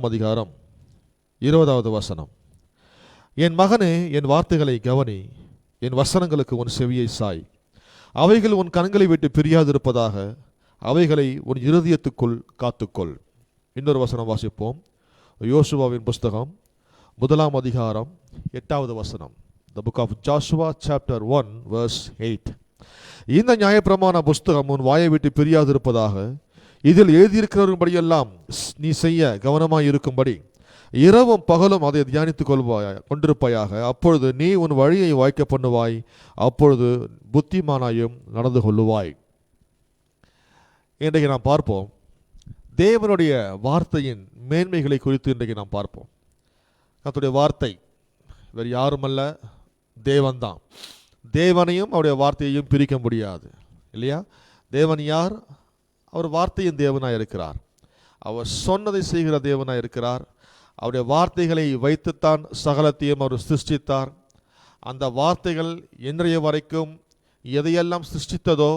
அதிகாரம் 20வது வசனம். என் மகனே, என் வார்த்தைகளை கவனி, என் வசனங்களுக்கு உன் செவியை சாய். அவைகள் உன் கண்களை விட்டு பிரியாதிருப்பதாக, அவைகளை உன் இருதயத்துக்குள் காத்துக்கொள். இன்னொரு வசனம் வாசிப்போம். யோசுவாவின் புஸ்தகம் 1 அதிகாரம் 8வது வசனம். The book of Joshua chapter 1 verse 8. இந்த நியாயப்பிரமாண புஸ்தகம் உன் வாயை விட்டு பிரியாதிருப்பதாக, இதில் எழுதியிருக்கிறபடியெல்லாம் நீ செய்ய கவனமாய் இருக்கும்படி இரவும் பகலும் அதை தியானித்துக் கொண்டிருப்பாயாக. அப்பொழுது நீ உன் வழியை வாய்க்க பண்ணுவாய், அப்பொழுது புத்திமானாயும் நடந்து கொள்ளுவாய். இன்றைக்கு நாம் பார்ப்போம் தேவனுடைய வார்த்தையின் மேன்மைகளை குறித்து. இன்றைக்கு நாம் பார்ப்போம். கர்த்தருடைய வார்த்தை வேறு யாருமல்ல, தேவன்தான். தேவனையும் அவருடைய வார்த்தையையும் பிரிக்க முடியாது, இல்லையா? தேவன் யார்? அவர் வார்த்தையின் தேவனாய் இருக்கிறார். அவர் சொன்னதை செய்கிற தேவனாய் இருக்கிறார். அவருடைய வார்த்தைகளை வைத்துத்தான் சகலத்தையும் அவர் சிருஷ்டித்தார். அந்த வார்த்தைகள் இன்றைய வரைக்கும் எதையெல்லாம் சிருஷ்டித்ததோ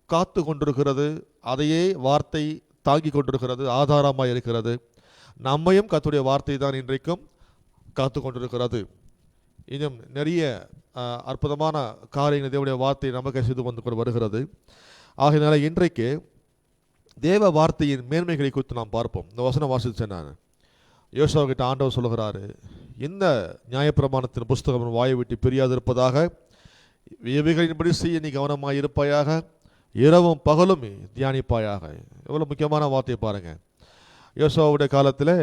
காத்து கொண்டிருக்கிறது. அதையே வார்த்தை தாங்கி கொண்டிருக்கிறது, ஆதாரமாக இருக்கிறது. நம்மையும் கர்த்தருடைய வார்த்தை தான் இன்றைக்கும் காத்து கொண்டிருக்கிறது. இன்னும் நிறைய அற்புதமான காரியங்கள் தேவனுடைய வார்த்தை நமக்கு செய்து கொண்டு வருகிறது. ஆகையினால இன்றைக்கு தேவ வார்த்தையின் மேன்மைகளை குறித்து நாம் பார்ப்போம். இந்த வசனம் வாசித்தேன் நான். யோசுவாகிட்ட ஆண்டவர் சொல்லுகிறாரு, இந்த நியாயப்பிரமாணத்தின் புஸ்தகம் வாயை விட்டு பிரியாதிருப்பதாக, இவைகளின்படி செய்ய நீ கவனமாக இருப்பாயாக, இரவும் பகலும் தியானிப்பாயாக. எவ்வளோ முக்கியமான வார்த்தையை பாருங்கள். யோசுவாவுடைய காலத்தில்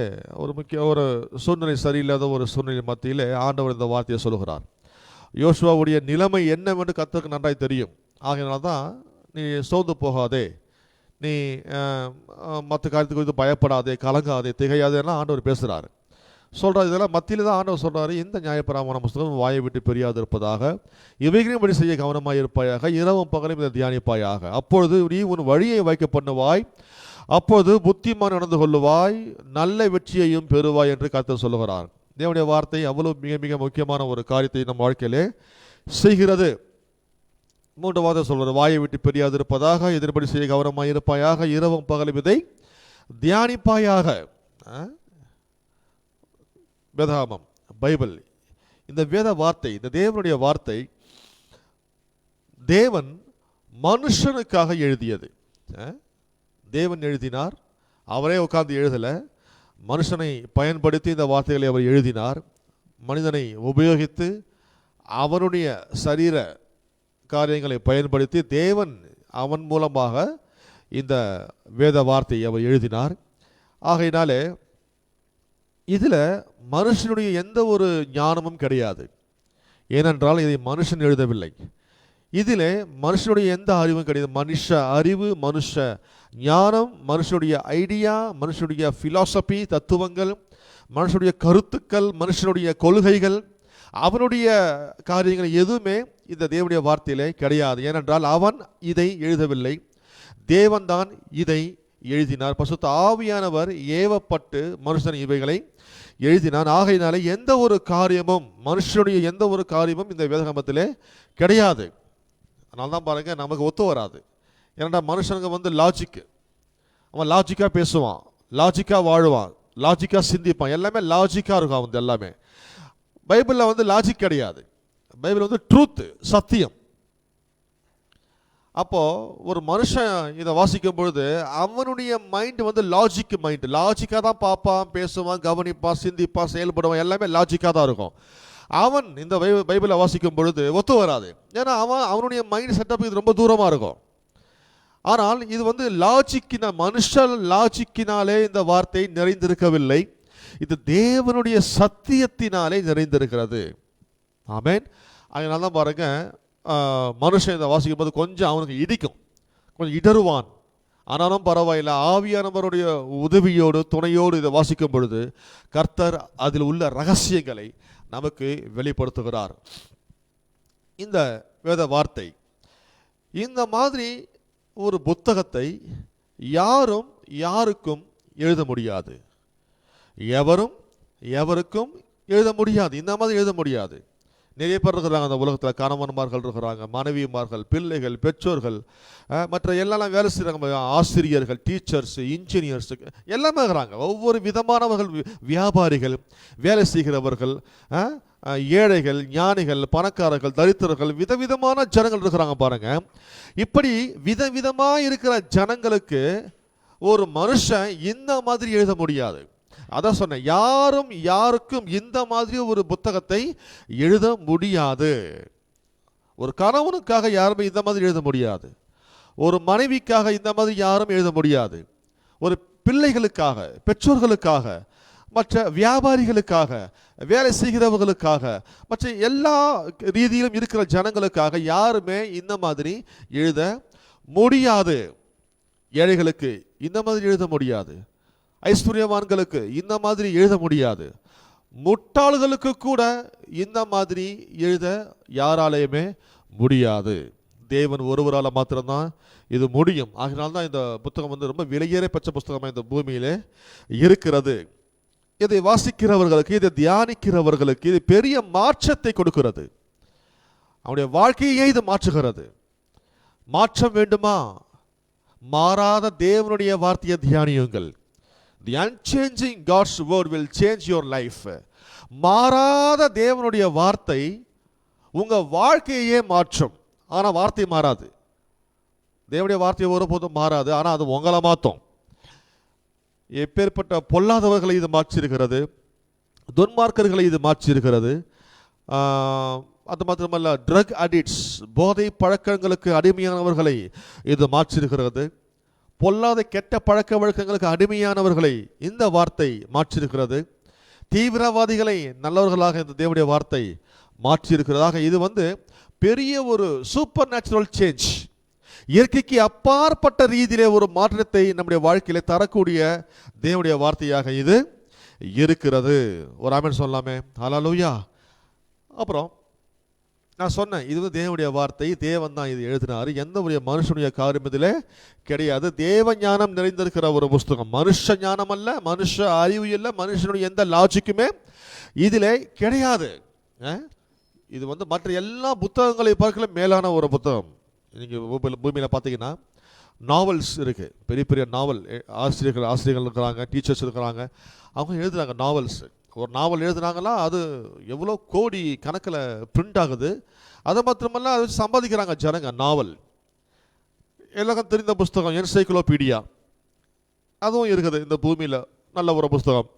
ஒரு சூழ்நிலை சரியில்லாத ஒரு சூழ்நிலை மத்தியில் ஆண்டவர் இந்த வார்த்தையை சொல்லுகிறார். யோசுவாவுடைய நிலைமை என்னவென்று கர்த்தருக்கு நன்றாய் தெரியும். ஆகையினால தான் நீ சோர்ந்து போகாதே, நீ மற்ற காரியத்துக்கு குறித்து பயப்படாதே, கலங்காதே, திகையாதேன்னா ஆண்டவர் பேசுகிறார், சொல்கிறார். இதெல்லாம் மத்தியில் தான் ஆண்டவர் சொல்கிறாரு, இந்த நியாயப்பிரமாண புஸ்தகம் வாயை விட்டு பிரியாது இருப்பதாக, இவைகளையும் படி செய்ய கவனமாக இருப்பாயாக, இரவும் பகலும் இதை தியானிப்பாயாக. அப்பொழுது நீ உன் வழியை வைக்க பண்ணுவாய், அப்போது புத்திமான் நடந்து கொள்ளுவாய், நல்ல வெற்றியையும் பெறுவாய் என்று கர்த்தர் சொல்லுகிறார். தேவனுடைய வார்த்தை அவ்வளவு மிக மிக முக்கியமான ஒரு காரியத்தை நம் வாழ்க்கையிலே செய்கிறது. 3வது சொல்கிறார், வாயை விட்டு பிரியாது இருப்பதாக, இதன்படி செய்ய கவனமாக இருப்பாயாக, இரவும் பகலும் இதை தியானிப்பாயாக. வேதாகமம், பைபிள், இந்த வேத வார்த்தை, இந்த தேவனுடைய வார்த்தை தேவன் மனுஷனுக்காக எழுதியது. தேவன் எழுதினார், அவரே உட்கார்ந்து எழுதலை. மனுஷனை பயன்படுத்தி இந்த வார்த்தைகளை அவர் எழுதினார். மனிதனை உபயோகித்து அவனுடைய சரீர காரியங்களை பயன்படுத்தி தேவன் அவன் மூலமாக இந்த வேத வார்த்தையை அவர் எழுதினார். ஆகையினாலே இதில் மனுஷனுடைய எந்த ஒரு ஞானமும் கிடையாது. ஏனென்றால் இதை மனுஷன் எழுதவில்லை. இதில் மனுஷனுடைய எந்த அறிவும் கிடையாது. மனுஷ அறிவு, மனுஷ ஞானம், மனுஷனுடைய ஐடியா, மனுஷனுடைய ஃபிலாசபி, தத்துவங்கள், மனுஷனுடைய கருத்துக்கள், மனுஷனுடைய கொள்கைகள், அவனுடைய காரியங்கள் எதுவுமே இந்த தேவனுடைய வார்த்தையிலே கிடையாது. ஏனென்றால் அவன் இதை எழுதவில்லை, தேவன்தான் இதை எழுதினார். பரிசுத்த ஆவியானவர் ஏவப்பட்டு மனுஷன் இவைகளை எழுதினான். ஆகையினாலே எந்த ஒரு காரியமும், மனுஷனுடைய எந்த ஒரு காரியமும் இந்த வேதாகமத்திலே கிடையாது. அதனால தான் பாருங்க, நமக்கு ஒத்து வராது. ஏன்னா மனுஷனுக்கு லாஜிக்கு, அவன் லாஜிக்காக பேசுவான், லாஜிக்காக வாழ்வான், லாஜிக்காக சிந்திப்பான், எல்லாமே லாஜிக்காக இருக்கும். அவன் எல்லாமே பைபிளில் லாஜிக் கிடையாது. பைபிள் ட்ரூத், சத்தியம். அப்போது ஒரு மனுஷன் இதை வாசிக்கும் பொழுது அவனுடைய மைண்டு லாஜிக் மைண்டு, லாஜிக்காக தான் பார்ப்பான், பேசுவான், கவனிப்பான், சிந்திப்பான், செயல்படுவான், எல்லாமே லாஜிக்காக தான் இருக்கும். அவன் இந்த பைபிளை வாசிக்கும் பொழுது ஒத்து வராது. ஏன்னா அவனுடைய மைண்ட் செட்டப் இது ரொம்ப தூரமாக இருக்கும். ஆனால் இது லாஜிக்கின, மனுஷன் லாஜிக்கினாலே இந்த வார்த்தை நிறைந்திருக்கவில்லை. இது தேவனுடைய சத்தியத்தினாலே நிறைந்திருக்கிறது. ஆமென். அதனால தான் பாருங்க, மனுஷன் இதை வாசிக்கும் போது கொஞ்சம் அவனுக்கு இடிக்கும், கொஞ்சம் இடருவான். ஆனாலும் பரவாயில்லை, ஆவியானவருடைய உதவியோடு துணையோடு இதை வாசிக்கும் பொழுது கர்த்தர் அதில் உள்ள ரகசியங்களை நமக்கு வெளிப்படுத்துகிறார். இந்த வேத வார்த்தை, இந்த மாதிரி ஒரு புத்தகத்தை யாரும் யாருக்கும் எழுத முடியாது, எவரும் எவருக்கும் எழுத முடியாது. இந்த மாதிரி எழுத முடியாது. நிறைய பேர் இருக்கிறாங்க அந்த உலகத்தில். கணவன்மார்கள் இருக்கிறாங்க, மனைவிமார்கள், பிள்ளைகள், பெற்றோர்கள், மற்ற எல்லாம் வேலை செய்கிறாங்க, ஆசிரியர்கள், டீச்சர்ஸ், இன்ஜினியர்ஸ் எல்லாமே இருக்கிறாங்க. ஒவ்வொரு விதமானவர்கள், வியாபாரிகள், வேலை செய்கிறவர்கள், ஏழைகள், ஞானிகள், பணக்காரர்கள், தரித்திரர்கள், விதவிதமான ஜனங்கள் இருக்கிறாங்க பாருங்க. இப்படி விதவிதமாக இருக்கிற ஜனங்களுக்கு ஒரு மனுஷன் இந்த மாதிரி எழுத முடியாது. அதான் சொன்னேன், யாரும் யாருக்கும் இந்த மாதிரி ஒரு புத்தகத்தை எழுத முடியாது. ஒரு கணவனுக்காக யாருமே இந்த மாதிரி எழுத முடியாது. ஒரு மனைவிக்காக இந்த மாதிரி யாரும் எழுத முடியாது. ஒரு பிள்ளைகளுக்காக, பெற்றோர்களுக்காக, மற்ற வியாபாரிகளுக்காக, வேலை செய்கிறவர்களுக்காக, மற்ற எல்லா ரீதியிலும் இருக்கிற ஜனங்களுக்காக யாருமே இந்த மாதிரி எழுத முடியாது. ஏழைகளுக்கு இந்த மாதிரி எழுத முடியாது. ஐஸ்வர்யவான்களுக்கு இந்த மாதிரி எழுத முடியாது. முட்டாள்களுக்கு கூட இந்த மாதிரி எழுத யாராலையுமே முடியாது. தேவன் ஒருவரால் மாத்திரம்தான் இது முடியும். ஆகினால்தான் இந்த புத்தகம் ரொம்ப விலையேற பெற்ற புத்தகமாக இந்த பூமியிலே இருக்கிறது. இதை வாசிக்கிறவர்களுக்கு, இதை தியானிக்கிறவர்களுக்கு இது பெரிய மாற்றத்தை கொடுக்கிறது. அவனுடைய வாழ்க்கையே இது மாற்றுகிறது. மாற்றம் வேண்டுமா? மாறாத தேவனுடைய வார்த்தையை தியானியுங்கள். The unchanging God's word will change your life. மாறாத தேவனுடைய வார்த்தை உங்க வாழ்க்கையே மாற்றும். ஆனா வார்த்தை மாறாது. தேவனுடைய வார்த்தை ஒருபோதும் மாறாது. ஆனா அது உங்களை மாற்றும். எப்பேற்பட்ட பொல்லாதவர்களை இது மாற்றிருக்கிறது, துன்மார்க்கர்களை இது மாற்றிருக்கிறது. அது மாத்திரமல்ல, ட்ரக் அடிக்ட்ஸ், போதை பழக்கங்களுக்கு அடிமையானவர்களை இது மாற்றிருக்கிறது. பொல்லாத கெட்ட பழக்க வழக்கங்களுக்கு அடிமையானவர்களை இந்த வார்த்தை மாற்றிருக்கிறது. தீவிரவாதிகளை நல்லவர்களாக இந்த தேவனுடைய வார்த்தை மாற்றியிருக்கிறதாக. இது பெரிய ஒரு சூப்பர் நேச்சுரல் சேஞ்ச், இயற்கைக்கு அப்பாற்பட்ட ரீதியிலே ஒரு மாற்றத்தை நம்முடைய வாழ்க்கையில தரக்கூடிய தேவனுடைய வார்த்தையாக இது இருக்கிறது. ஒரு ஆமென் சொல்லலாமே? ஹல்லேலூயா. அப்புறம் நான் சொன்னேன், இது தேவனுடைய வார்த்தை, தேவன் தான் இது எழுதினார். எந்த ஒரு மனுஷனுடைய காரியம் இதில் கிடையாது. தேவ ஞானம் நிறைந்திருக்கிற ஒரு புஸ்தகம். மனுஷ ஞானம் அல்ல, மனுஷ அறிவு இல்லை, மனுஷனுடைய எந்த லாஜிக்குமே இதில் கிடையாது. இது மற்ற எல்லா புத்தகங்களை பார்க்கல மேலான ஒரு புத்தகம். நீங்கள் பூமியில் பார்த்தீங்கன்னா நாவல்ஸ் இருக்குது, பெரிய பெரிய நாவல் ஆசிரியர்கள் இருக்கிறாங்க, டீச்சர்ஸ் இருக்கிறாங்க, அவங்க எழுதுகிறாங்க நாவல்ஸ். ஒரு நாவல் எழுதுனாங்களா அது எவ்வளோ கோடி கணக்கில் பிரிண்ட் ஆகுது. அதை மாத்திரமல்ல அதை வச்சு சம்பாதிக்கிறாங்க ஜனங்க. நாவல் எல்லாருக்கும் தெரிந்த புஸ்தகம் என்சைக்ளோபீடியா, அதுவும் இருக்குது இந்த பூமியில், நல்ல ஒரு புஸ்தகம்.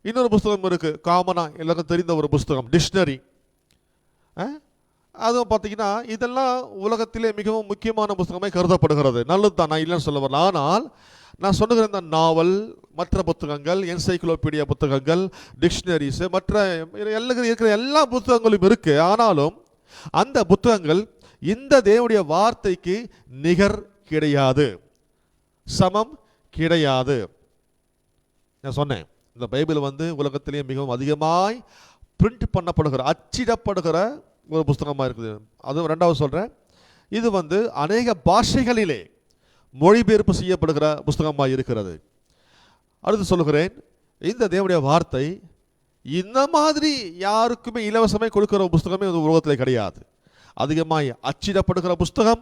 இன்னொரு புஸ்தகம் இருக்குது காமனாக எல்லாருக்கும் தெரிந்த ஒரு புஸ்தகம், டிக்ஷனரி. அதுவும் பார்த்தீங்கன்னா இதெல்லாம் உலகத்திலே மிகவும் முக்கியமான புஸ்தகமாக கருதப்படுகிறது. நல்லது தான், நான் இல்லைன்னு சொல்ல வரல. ஆனால் நான் சொன்னுகிற இந்த நாவல், மற்ற புத்தகங்கள், என்சைக்ளோபீடியா புத்தகங்கள், டிக்ஷனரிஸ், மற்ற இருக்கிற எல்லா புத்தகங்களும் இருக்கு. ஆனாலும் அந்த புத்தகங்கள் இந்த தேவனுடைய வார்த்தைக்கு நிகர் கிடையாது, சமம் கிடையாது. நான் சொன்னேன், இந்த பைபிள் உலகத்திலேயே மிகவும் அதிகமாய் பிரிண்ட் பண்ணப்படுகிற, அச்சிடப்படுகிற ஒரு புஸ்தகமாக இருக்குது. அது ரெண்டாவது சொல்கிறேன், இது அநேக பாஷைகளிலே மொழிபெயர்ப்பு செய்யப்படுகிற புஸ்தகமாக இருக்கிறது. அடுத்து சொல்லுகிறேன், இந்த தேவனுடைய வார்த்தை இந்த மாதிரி யாருக்குமே இலவசமாக கொடுக்கிற புஸ்தகமே உலகத்தில் கிடையாது. அதிகமாய் அச்சிடப்படுகிற புஸ்தகம்,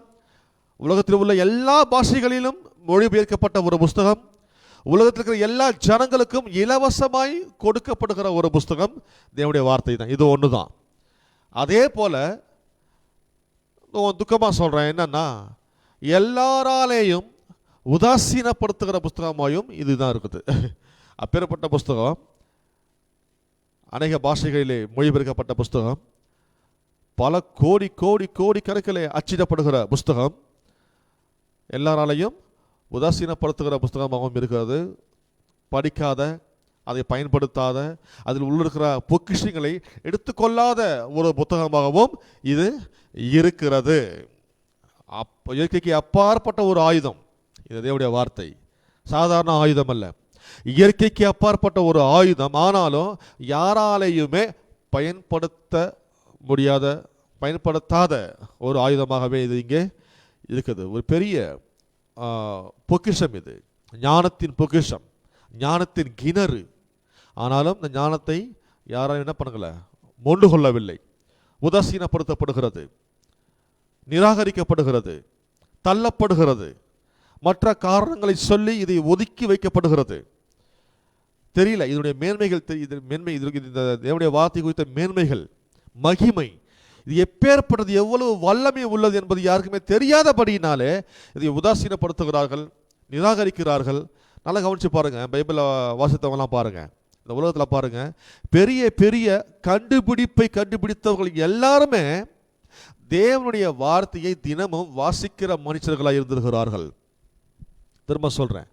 உலகத்தில் உள்ள எல்லா பாஷைகளிலும் மொழிபெயர்க்கப்பட்ட ஒரு புஸ்தகம், உலகத்தில் இருக்கிற எல்லா ஜனங்களுக்கும் இலவசமாய் கொடுக்கப்படுகிற ஒரு புஸ்தகம் தேவனுடைய வார்த்தை தான். இது ஒன்று தான். அதே போல் துக்கமாக சொல்கிறேன், என்னன்னா எல்லாராலேயும் உதாசீனப்படுத்துகிற புஸ்தகமாயும் இதுதான் இருக்குது. அப்பேற்பட்ட புஸ்தகம், அநேக பாஷைகளிலே மொழிபெயர்க்கப்பட்ட புஸ்தகம், பல கோடி கோடி கோடி கணக்கிலே அச்சிடப்படுகிற புஸ்தகம், எல்லாராலையும் உதாசீனப்படுத்துகிற புஸ்தகமாகவும் இருக்கிறது. படிக்காத, அதை பயன்படுத்தாத, அதில் உள்ளிருக்கிற பொக்கிஷங்களை எடுத்துக்கொள்ளாத ஒரு புத்தகமாகவும் இது இருக்கிறது. இயற்கைக்கு அப்பாற்பட்ட ஒரு ஆயுதம் இது தேவனுடைய வார்த்தை. சாதாரண ஆயுதம் அல்ல, இயற்கைக்கு அப்பாற்பட்ட ஒரு ஆயுதம். ஆனாலும் யாராலையுமே பயன்படுத்தாத ஒரு ஆயுதமாகவே இது இங்கே இருக்குது. ஒரு பெரிய பொக்கிஷம் இது, ஞானத்தின் பொக்கிஷம், ஞானத்தின் கிணறு. ஆனாலும் இந்த ஞானத்தை யாரும் என்ன பண்ணல, மொண்டு கொள்ளவில்லை. உதாசீனப்படுத்தப்படுகிறது, நிராகரிக்கப்படுகிறது, தள்ளப்படுகிறது, மற்ற காரணங்களை சொல்லி இதை ஒதுக்கி வைக்கப்படுகிறது. தெரியல இதனுடைய மேன்மைகள், இது மேன்மை, இந்த தேவனுடைய வார்த்தை குறித்த மேன்மைகள், மகிமை, இது எப்பேற்பட்டது, எவ்வளவு வல்லமை உள்ளது என்பது யாருக்குமே தெரியாதபடியினாலே இதை உதாசீனப்படுத்துகிறார்கள், நிராகரிக்கிறார்கள். நல்லா கவனிச்சு பாருங்க, பைபிளை வாசித்தவங்களாம் பாருங்க, இந்த உலகத்தில் பாருங்க, பெரிய பெரிய கண்டுபிடிப்பை கண்டுபிடித்தவர்கள் எல்லாருமே தேவனுடைய வார்த்தையை தினமும் வாசிக்கிற மனுஷர்களாக இருந்திருக்கிறார்கள். திரும்ப சொல்றேன்,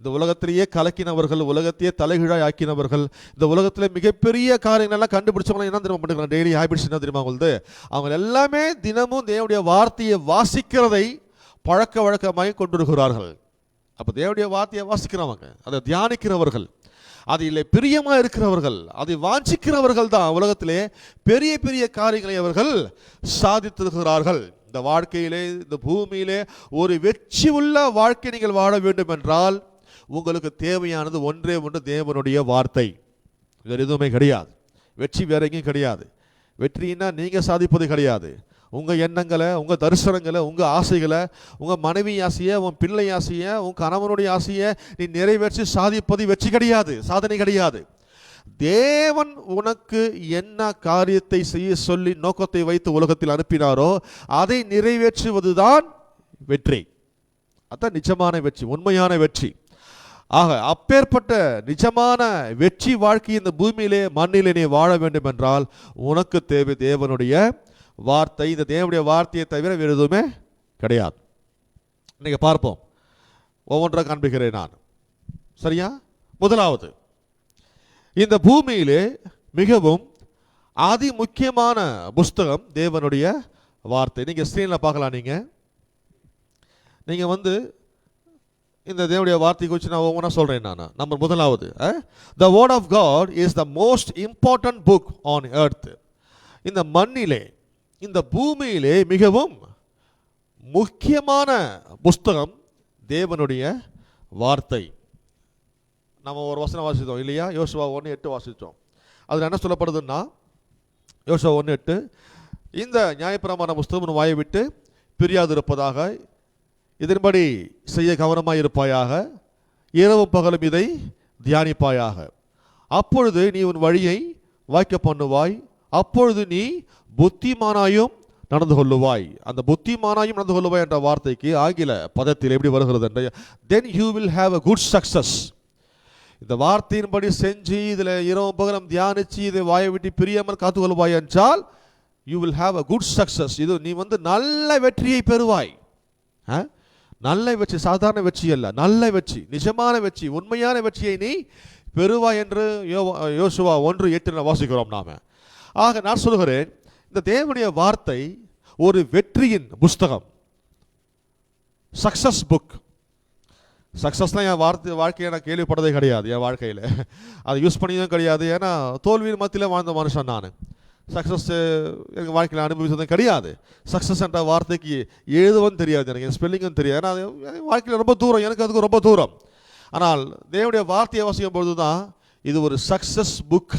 இந்த உலகத்திலேயே கலக்கினவர்கள், உலகத்தையே தலைகீழாய் ஆக்கினவர்கள், இந்த உலகத்தில் மிகப்பெரிய காரியங்கள்லாம் கண்டுபிடிச்சவங்க என்ன தெரியுமா பண்ணுறாங்க, டெய்லி ஹேபிட்ஸ் என்ன தெரியுமா உங்களுக்கு, அவங்க எல்லாமே தினமும் தேவனுடைய வார்த்தையை வாசிக்கிறதை பழக்க வழக்கமாக கொண்டிருக்கிறார்கள். அப்போ தேவனுடைய வார்த்தையை வாசிக்கிறவங்க, அதை தியானிக்கிறவர்கள், அதில் பிரியமாக இருக்கிறவர்கள், அதை வாஞ்சிக்கிறவர்கள் தான் உலகத்திலே பெரிய பெரிய காரியங்களை அவர்கள் சாதித்திருக்கிறார்கள். இந்த வாழ்க்கையிலே, இந்த பூமியிலே ஒரு வெற்றி உள்ள வாழ்க்கை நீங்கள் வாழ வேண்டும் என்றால் உங்களுக்கு தேவையானது ஒன்றே ஒன்று, தேவனுடைய வார்த்தை. வேறு எதுவுமே கிடையாது. வெற்றி வேற எங்கேயும் கிடையாது. வெற்றின்னா நீங்கள் சாதிப்பது கிடையாது. உங்கள் எண்ணங்களை, உங்கள் தரிசனங்களை, உங்கள் ஆசைகளை, உங்கள் மனைவி ஆசையை, உன் பிள்ளை ஆசையை, உன் கணவனுடைய ஆசையை நீ நிறைவேற்றி சாதிப்பது வெற்றி கிடையாது, சாதனை கிடையாது. தேவன் உனக்கு என்ன காரியத்தை செய்ய சொல்லி நோக்கத்தை வைத்து உலகத்தில் அனுப்பினாரோ அதை நிறைவேற்றுவதுதான் வெற்றி. அதான் நிஜமான வெற்றி, உண்மையான வெற்றி. ஆக அப்பேற்பட்ட நிஜமான வெற்றி வாழ்க்கை இந்த பூமியிலே, மண்ணிலே நீ வாழ வேண்டும் என்றால் உனக்கு தேவை தேவனுடைய வார்த்தை. இந்த தேவனுடைய வார்த்தையை தவிர வேறு எதுவுமே கிடையாது. இன்னைக்கு பார்ப்போம், ஒவ்வொன்றாக காண்பிக்கிறேன் நான். சரியா? முதலாவது, இந்த பூமியிலே மிகவும் அதி முக்கியமான புஸ்தகம் தேவனுடைய வார்த்தை. நீங்கள் ஸ்க்ரீனில் பார்க்கலாம். நீங்கள் வந்து இந்த தேவனுடைய வார்த்தை குறித்து நான் ஒவ்வொன்றா சொல்கிறேன். நான் நம்பர் முதலாவது, the word of God is the most important book on earth. இந்த மண்ணிலே, இந்த பூமியிலே மிகவும் முக்கியமான புஸ்தகம் தேவனுடைய வார்த்தை. நம்ம ஒரு வசனம் வாசித்தோம் இல்லையா? யோசுவா 1:8 வாசித்தோம். அதில் என்ன சொல்லப்படுதுன்னா, யோசுவா 1:8, இந்த நியாயப்பிரமாண புஸ்தகம் வாயை விட்டு பிரியாதிருப்பதாக, இதன்படி செய்ய கவனமாக இருப்பாயாக, இரவும் பகலும் இதை தியானிப்பாயாக, அப்பொழுது நீ உன் வழியை வாய்க்க பண்ணுவாய், அப்பொழுது நீ புத்திமானாயும் நடந்து கொள்ளுவாய். அந்த புத்திமானாயும் நடந்து கொள்ளுவாய் என்ற வார்த்தைக்கு ஆங்கில பதத்தில் எப்படி வருகிறது என்ற, then you will have a good success. இந்த வார்த்தையின்படி செஞ்சு இதில் இரவும் பகலும் தியானிச்சு இதை வாயை விட்டு பிரியாமல் காத்துக்கொள்வாய் என்றால் you will have a good success. இது நீ வந்து நல்ல வெற்றியை பெறுவாய். நல்ல வெற்றி, சாதாரண வெற்றி அல்ல, நல்ல வெற்றி, நிஜமான வெற்றி, உண்மையான வெற்றியை நீ பெறுவாய் என்று யோசுவா 1:8 வாசிக்கிறோம் நாம. ஆக நான் சொல்கிறேன், இந்த தேவனுடைய வார்த்தை ஒரு வெற்றியின் புஸ்தகம், சக்சஸ் புக். சக்ஸஸ்லாம் என் வாழ்க்கையை நான் கேள்விப்பட்டதே கிடையாது என் வாழ்க்கையில், அதை யூஸ் பண்ணியதும் கிடையாது. ஏன்னா தோல்வியின் மத்தியில் வாழ்ந்த மனுஷன் நான். சக்ஸஸ் எனக்கு வாழ்க்கையில் அனுபவிச்சதும் கிடையாது. சக்ஸஸ் என்ற வார்த்தைக்கு எழுதுவும் தெரியாது எனக்கு, ஸ்பெல்லிங்கும் தெரியாது. ஏன்னா அது வாழ்க்கையில் ரொம்ப தூரம், எனக்கு அதுக்கு ரொம்ப தூரம். ஆனால் தேவனுடைய வார்த்தையை வாசிக்கும் பொழுது தான் இது ஒரு சக்ஸஸ் புக்.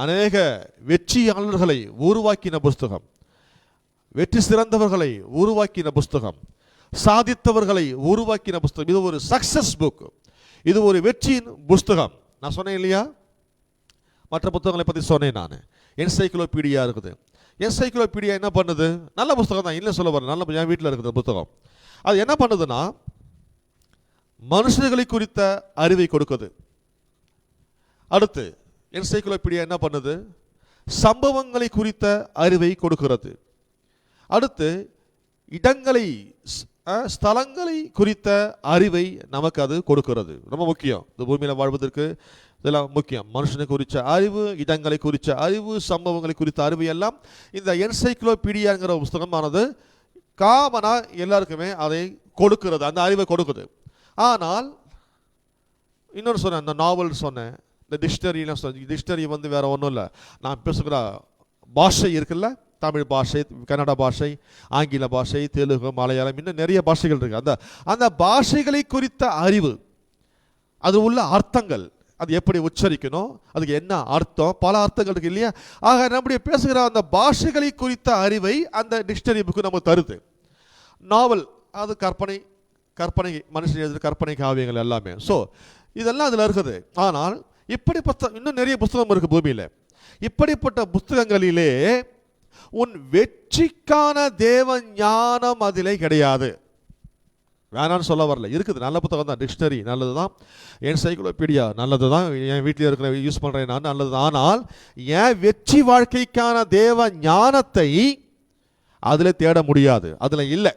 அநேக வெற்றியாளர்களை உருவாக்கின புஸ்தகம், வெற்றி சிறந்தவர்களை உருவாக்கின புஸ்தகம், சாதித்தவர்களை உருவாக்கின புஸ்தகம். இது ஒரு சக்சஸ் புக், இது ஒரு வெற்றியின் புஸ்தகம். நான் சொன்னேன் இல்லையா, மற்ற புத்தகங்களை பற்றி சொன்னேன் நான். என்சைக்ளோபீடியா இருக்குது. என்சைக்ளோபீடியா என்ன பண்ணுது? நல்ல புத்தகம் தான், இல்லை சொல்ல வரேன், நல்ல என் வீட்டில் இருக்குது புத்தகம். அது என்ன பண்ணுதுன்னா மனுஷர்களை குறித்த அறிவை கொடுக்குது. அடுத்து என்சைக்ளோபீடியா என்ன பண்ணுது? சம்பவங்களை குறித்த அறிவை கொடுக்கிறது. அடுத்து இடங்களை, ஸ்தலங்களை குறித்த அறிவை நமக்கு அது கொடுக்கிறது. ரொம்ப முக்கியம் இந்த பூமியில் வாழ்வதற்கு, இதெல்லாம் முக்கியம். மனுஷனை குறித்த அறிவு, இடங்களை குறித்த அறிவு, சம்பவங்களை குறித்த அறிவு எல்லாம் இந்த என்சைக்ளோபீடியாங்கிற புஸ்தகமானது காமனாக எல்லாருக்குமே அதை கொடுக்கிறது, அந்த அறிவை கொடுக்குது. ஆனால் இன்னொன்று சொன்னேன், அந்த நாவல் சொன்னேன், இந்த டிக்ஷனரிலாம் சொன்னேன். டிக்ஷனரி வந்து வேறு ஒன்றும் இல்லை, நான் பேசுகிற பாஷை இருக்குல்ல, தமிழ் பாஷை, கன்னட பாஷை, ஆங்கில பாஷை, தெலுங்கு, மலையாளம், இன்னும் நிறைய பாஷைகள் இருக்குது. அந்த பாஷைகளை குறித்த அறிவு, அது உள்ள அர்த்தங்கள், அது எப்படி உச்சரிக்கணும், அதுக்கு என்ன அர்த்தம், பல அர்த்தங்கள் இருக்கு இல்லையா. ஆக நம்முடைய பேசுகிற அந்த பாஷைகளை குறித்த அறிவை அந்த டிக்ஷனரி புக்கு நமக்கு தருது. நாவல் அது கற்பனை, கற்பனை மனுஷன் எழுதுகிற கற்பனை காவியங்கள் எல்லாமே. ஸோ இதெல்லாம் அதில் இருக்குது. ஆனால் இப்படிப்பட்ட இன்னும் நிறைய புஸ்தகம் இருக்குது பூமியில். இப்படிப்பட்ட புஸ்தகங்களிலே உன் வெற்றிக்கான தேவ ஞானம் அதிலே கிடையாது. வேணான்னு சொல்ல வரல, இருக்குது. நல்ல புத்தகம் தான், டிக்ஷனரி நல்லது தான், என்சைக்ளோபீடியா நல்லது தான், என் வீட்டில் இருக்கிற யூஸ் பண்ணுறேன் நான் நல்லது தான். ஆனால் என் வெற்றி வாழ்க்கைக்கான தேவ ஞானத்தை அதில் தேட முடியாது, அதில் இல்லை.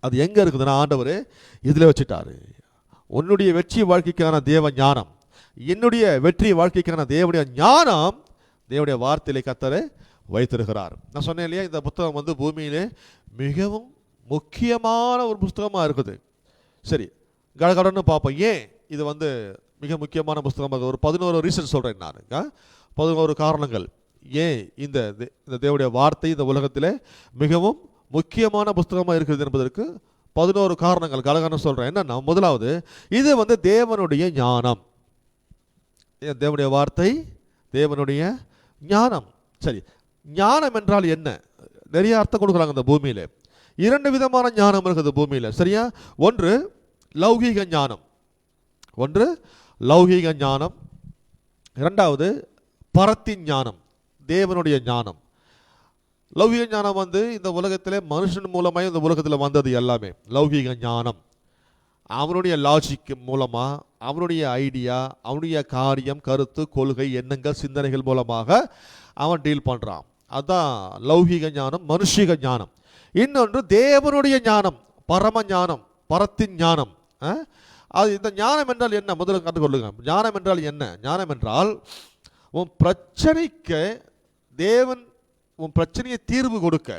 அது எங்கே இருக்குதுன்னா ஆண்டவர் இதில் வச்சுட்டாரு. உன்னுடைய வெற்றி வாழ்க்கைக்கான தேவ ஞானம், என்னுடைய வெற்றி வாழ்க்கைக்கான தேவனுடைய ஞானம் தேவனுடைய வார்த்தையிலே கர்த்தர் வைத்திருக்கிறார். நான் சொன்னேன் இல்லையா, இந்த புத்தகம் வந்து பூமியிலே மிகவும் முக்கியமான ஒரு புஸ்தகமாக இருக்குது. சரி, கடகடன்னு பார்ப்போம். ஏன் இது வந்து மிக முக்கியமான புஸ்தகமாக? ஒரு 11 ரீசன் சொல்கிறேன் நான், 11 காரணங்கள் ஏன் இந்த தேவனுடைய வார்த்தை இந்த உலகத்தில் மிகவும் முக்கியமான புஸ்தகமாக இருக்குது என்பதற்கு 11 காரணங்கள் கடகடன்னு சொல்கிறேன். என்னன்னா, முதலாவது, இது வந்து தேவனுடைய ஞானம். தேவனுடைய வார்த்தை தேவனுடைய ஞானம். சரி, ஞானம் என்றால் என்ன? நிறைய அர்த்தம் கொடுக்குறாங்க இந்த பூமியில். 2 விதமான ஞானம் இருக்குது பூமியில், சரியா? ஒன்று லௌகீக ஞானம், ஒன்று லௌகீக ஞானம். இரண்டாவது பரத்தின் ஞானம், தேவனுடைய ஞானம். லௌகீக ஞானம் வந்து இந்த உலகத்தில் மனுஷன் மூலமாக இந்த உலகத்தில் வந்தது எல்லாமே லௌகீக ஞானம். அவனுடைய லாஜிக் மூலமாக, அவனுடைய ஐடியா, அவனுடைய காரியம், கருத்து, கொள்கை, எண்ணங்கள், சிந்தனைகள் மூலமாக அவன் டீல் பண்ணுறான். அதுதான் லௌகீக ஞானம், மனுஷிக ஞானம். இன்னொன்று தேவனுடைய ஞானம், பரம ஞானம், பரத்தின் ஞானம். அது இந்த ஞானம் என்றால் என்ன முதல்ல கண்டுகொள்ளுங்க. ஞானம் என்றால் என்ன? ஞானம் என்றால் உன் பிரச்சனைக்கு தேவன் உன் பிரச்சனையை தீர்வு கொடுக்க,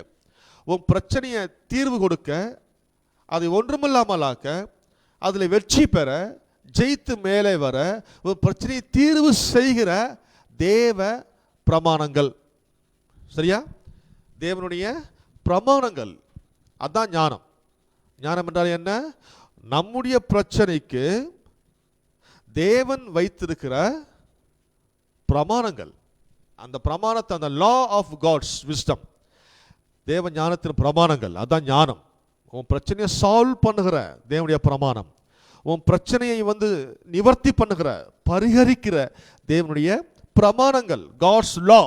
உன் பிரச்சனையை தீர்வு கொடுக்க, அதை ஒன்றுமில்லாமலாக்க, அதில் வெற்றி பெற, ஜெயித்து மேலே வர, உன் பிரச்சனையை தீர்வு செய்கிற தேவ பிரமாணங்கள். சரியா? தேவனுடைய பிரமாணங்கள், அதான் ஞானம். ஞானம் என்றால் என்ன? நம்முடைய பிரச்சனைக்கு தேவன் வைத்திருக்கிற பிரமாணங்கள், அந்த பிரமாணத்தை, அந்த லா ஆஃப் காட்ஸ் விஸ்டம், தேவ ஞானத்தின் பிரமாணங்கள், அதான் ஞானம். உன் பிரச்சனையை சால்வ் பண்ணுகிற தேவனுடைய பிரமாணம், உன் பிரச்சனையை வந்து நிவர்த்தி பண்ணுகிற, பரிகரிக்கிற தேவனுடைய பிரமாணங்கள், காட்ஸ் லா.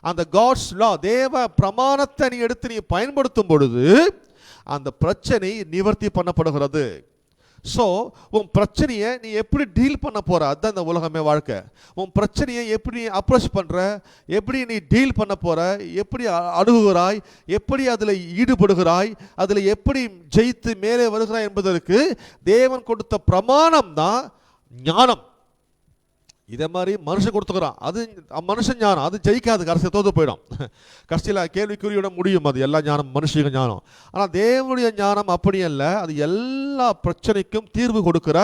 அந்த காட்ஸ் லா, தேவ பிரமாணத்தை நீ எடுத்து நீ பயன்படுத்தும் பொழுது அந்த பிரச்சனை நிவர்த்தி பண்ணப்படுகிறது. ஸோ உன் பிரச்சனையை நீ எப்படி டீல் பண்ண போற, அதுதான் இந்த உலகமே வாழ்க்கை. உன் பிரச்சனையை எப்படி அப்ரோச் பண்ற, எப்படி நீ டீல் பண்ண போற, எப்படி அணுகுகிறாய், எப்படி அதில் ஈடுபடுகிறாய், அதில் எப்படி ஜெயித்து மேலே வருகிறாய் என்பதற்கு தேவன் கொடுத்த பிரமாணம் தான் ஞானம். இதே மாதிரி மனுஷன் கொடுத்துக்கிறான், அது மனுஷன் ஞானம், அது ஜெயிக்காது, கடைசியில் தோற்று போயிடும், கடைசியில் கேள்விக்குறியோட முடியும். அது எல்லா ஞானம் மனுஷிக ஞானம். ஆனால் தேவனுடைய ஞானம் அப்படி அல்ல, அது எல்லா பிரச்சனைக்கும் தீர்வு கொடுக்கிற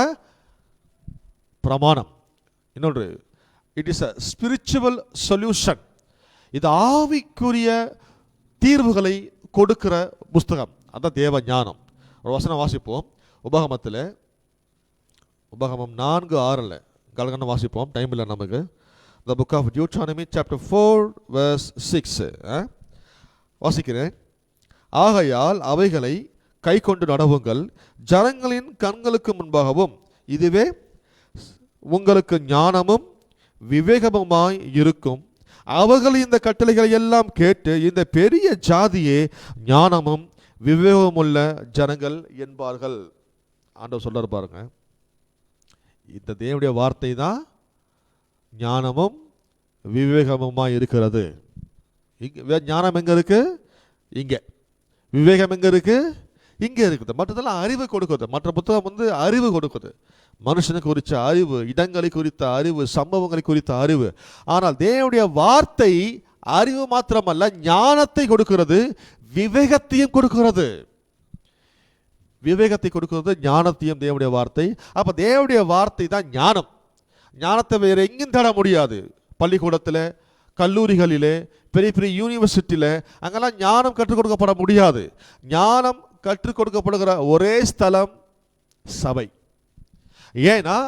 பிரமாணம். இன்னொன்று, it is a spiritual solution. இது ஆவிக்குரிய தீர்வுகளை கொடுக்கிற புஸ்தகம், அதான் தேவ ஞானம். ஒரு வசனம் வாசிப்போம், உபகமத்தில், உபகமம் 4:6 கலகன வாசிப்போம், டைம் இல்லை நமக்கு. The book of Deuteronomy chapter 4 verse 6 வாசிக்கிறேன். ஆகையால் அவைகளை கை கொண்டு நடவுங்கள், ஜனங்களின் கண்களுக்கு முன்பாகவும், இதுவே உங்களுக்கு ஞானமும் விவேகமுமாய் இருக்கும். அவர்கள் இந்த கட்டளைகளை எல்லாம் கேட்டு இந்த பெரிய ஜாதியே ஞானமும் விவேகமுள்ள ஜனங்கள் என்பார்கள். ஆண்டவர் சொல்றாரு பாருங்க, இந்த தேவனுடைய வார்த்தை தான் ஞானமும் விவேகமுமாய் இருக்கிறது. ஞானம் எங்க இருக்கு? இங்கே. விவேகம் எங்க இருக்கு? இங்கே இருக்குது. மற்றதெல்லாம் அறிவு கொடுக்குது. மற்ற புத்தகம் வந்து அறிவு கொடுக்குது, மனுஷனுக்கு குறித்த அறிவு, இடங்களை குறித்த அறிவு, சம்பவங்களை குறித்த அறிவு. ஆனால் தேவனுடைய வார்த்தை அறிவு மாத்திரமல்ல, ஞானத்தை கொடுக்கிறது, விவேகத்தையும் கொடுக்கிறது. விவேகத்தை கொடுக்கிறது, ஞானத்தையும் தேவனுடைய வார்த்தை. அப்ப தேவனுடைய வார்த்தை தான் ஞானம். ஞானத்தை வேற எங்கேயும் தேட முடியாது. பள்ளிக்கூடத்தில், கல்லூரிகளிலே, பெரிய பெரிய யூனிவர்சிட்டியில், அங்கெல்லாம் ஞானம் கற்றுக் கொடுக்கப்பட முடியாது. ஞானம் கற்றுக் கொடுக்கப்படுகிற ஒரே ஸ்தலம் சபை. ஏன்னா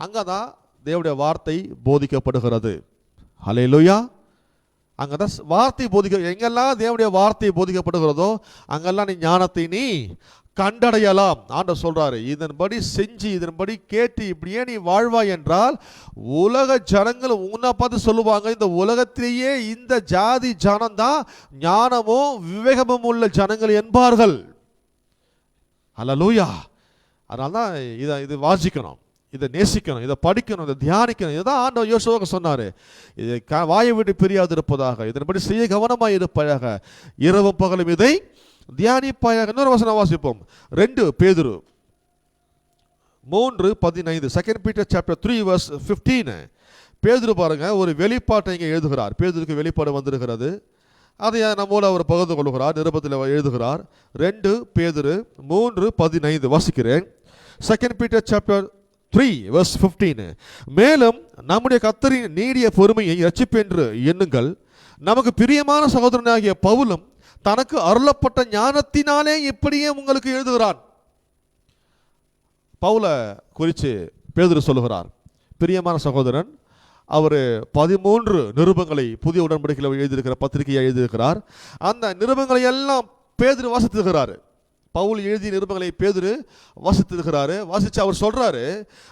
அங்கதான் தேவனுடைய வார்த்தை போதிக்கப்படுகிறது. ஹல்லேலூயா. அங்கதான் வார்த்தை எங்கெல்லாம் தேவனுடைய வார்த்தை போதிக்கப்படுகிறதோ அங்கெல்லாம் நீ ஞானத்தை நீ கண்டடையலாம். ஆண்டவர் சொல்றாரு, இதன்படி செஞ்சு இதன்படி கேட்டு இப்படியே நீ வாழ்வாய் என்றால் உலக ஜனங்கள் உன்னை பார்த்து சொல்லுவாங்க, இந்த உலகத்திலேயே இந்த ஜாதி ஜனம்தான் ஞானமும் விவேகமும் உள்ள ஜனங்கள் என்பார்கள். ஹல்லேலூயா. அதனால தான் இது வாசிக்கணும், இதை நேசிக்கணும், இதை படிக்கணும், இதை தியானிக்கணும். இதுதான் ஆண்டவர் யோசுவாவுக்கு சொன்னார், இதை வாயை விட்டு பிரியாது இருப்பதாக, இதன்படி செய்ய கவனமாக இருப்பதாக, இரவும் பகலும் இதை தியானிப்பாயாக. இன்னொரு வசனம் வாசிப்போம், 2 பேதுரு 3:15. 2 Peter chapter 3 verse 15. பேதுரு பாருங்க ஒரு வெளிப்பாட்டை இங்கே எழுதுகிறார். பேதுருக்கு வெளிப்பாடு வந்திருக்கிறது, அதை நம்மோடு அவர் பகிர்ந்து கொள்கிறார், நிருபத்தில் எழுதுகிறார். 2 பேதுரு 3:15 வாசிக்கிறேன். 2 Peter chapter 3 verse 15. மேலும் நம்முடைய கர்த்தரின் நீடிய பொறுமையை இரட்சிப்பென்று எண்ணுங்கள். நமக்கு பிரியமான சகோதரனாகிய பவுலும் தனக்கு அருளப்பட்ட ஞானத்தினாலே இப்படியே உங்களுக்கு எழுதுகிறான். பவுல குறித்து பேதுரு சொல்லுகிறார், பிரியமான சகோதரன். அவர் 13 நிருபங்களை புதிய உடன்படிக்கையில் எழுதியிருக்கிற பத்திரிகையை எழுதியிருக்கிறார். அந்த நிருபங்களை எல்லாம் பேதுரு வாசித்திருக்கிறார். பவுல் எழுதிய நிருபங்களை பேதுரு வாசித்திருக்கிறாரு. வாசித்து அவர் சொல்றாரு,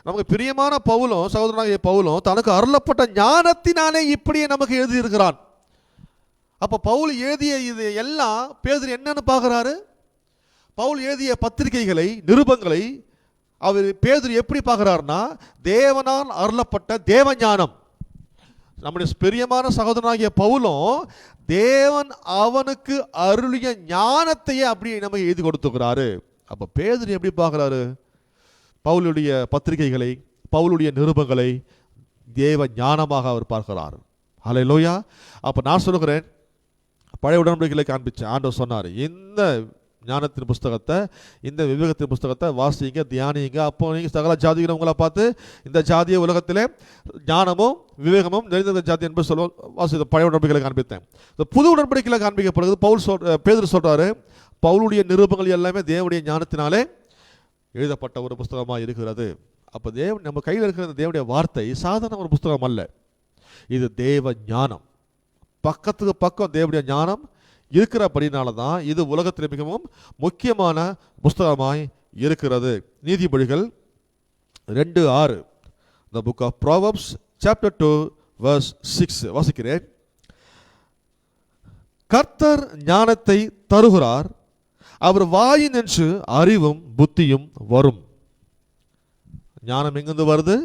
நமக்கு பிரியமான பவுலும் சகோதரனாகிய பவுலும் தனக்கு அருளப்பட்ட ஞானத்தினாலே இப்படியே நமக்கு எழுதியிருக்கிறான். அப்போ பவுல் எழுதிய இது எல்லாம் பேதுரு என்னன்னு பார்க்குறாரு? பவுல் எழுதிய பத்திரிகைகளை நிருபங்களை அவர் பேதுரு எப்படி பார்க்குறாருன்னா, தேவனால் அருளப்பட்ட தேவ ஞானம். நம்முடைய பிரியமான சகோதரனாகிய பவுலும் தேவன் அவனுக்கு அருளிய ஞானத்தையே அப்படி நமக்கு எழுதி கொடுத்துக்கிறாரு. அப்போ பேதுரு எப்படி பார்க்குறாரு? பவுலுடைய பத்திரிகைகளை, பவுலுடைய நிருபங்களை தேவ ஞானமாக அவர் பார்க்கிறார். ஹல்லேலூயா. அப்போ நான் சொல்லுகிறேன், பழைய உடன்படிக்கைகளை காண்பிச்சேன். ஆண்டவர் சொன்னார், இந்த ஞானத்தின் புஸ்தகத்தை, இந்த விவேகத்தின் புஸ்தகத்தை வாசிங்க, தியானிங்க. அப்போ நீங்கள் சகல ஜாதிகளை உங்களை பார்த்து இந்த ஜாதிய உலகத்திலே ஞானமும் விவேகமும் நிறைந்த ஜாதி என்பது சொல்லுவோம். வாசி பழைய உடன்படிக்கைகளை காண்பித்தேன். இந்த புது உடன்படிக்கையில் காண்பிக்கப்படுகிறது. பேதுரு சொல்றாரு, பவுலுடைய நிருபங்கள் எல்லாமே தேவனுடைய ஞானத்தினாலே எழுதப்பட்ட ஒரு புஸ்தகமாக இருக்கிறது. அப்போ நம்ம கையில் இருக்கிற தேவனுடைய வார்த்தை சாதாரண ஒரு புஸ்தகம் அல்ல, இது தேவ ஞானம். பக்கத்துக்கு பக்கம் தேவனுடைய ஞானம் இருக்கிறபடினால தான் இது உலகத்தில் மிகவும் முக்கியமான புஸ்தகமாய் இருக்கிறது. நீதிமொழிகள் 2:6. The book of Proverbs chapter 2 verse 6 வாசிக்கிறேன். கர்த்தர் ஞானத்தை தருகிறார், அவர் வாயினின்று அறிவும் புத்தியும் வரும். ஞானம் எங்கிருந்து வருது?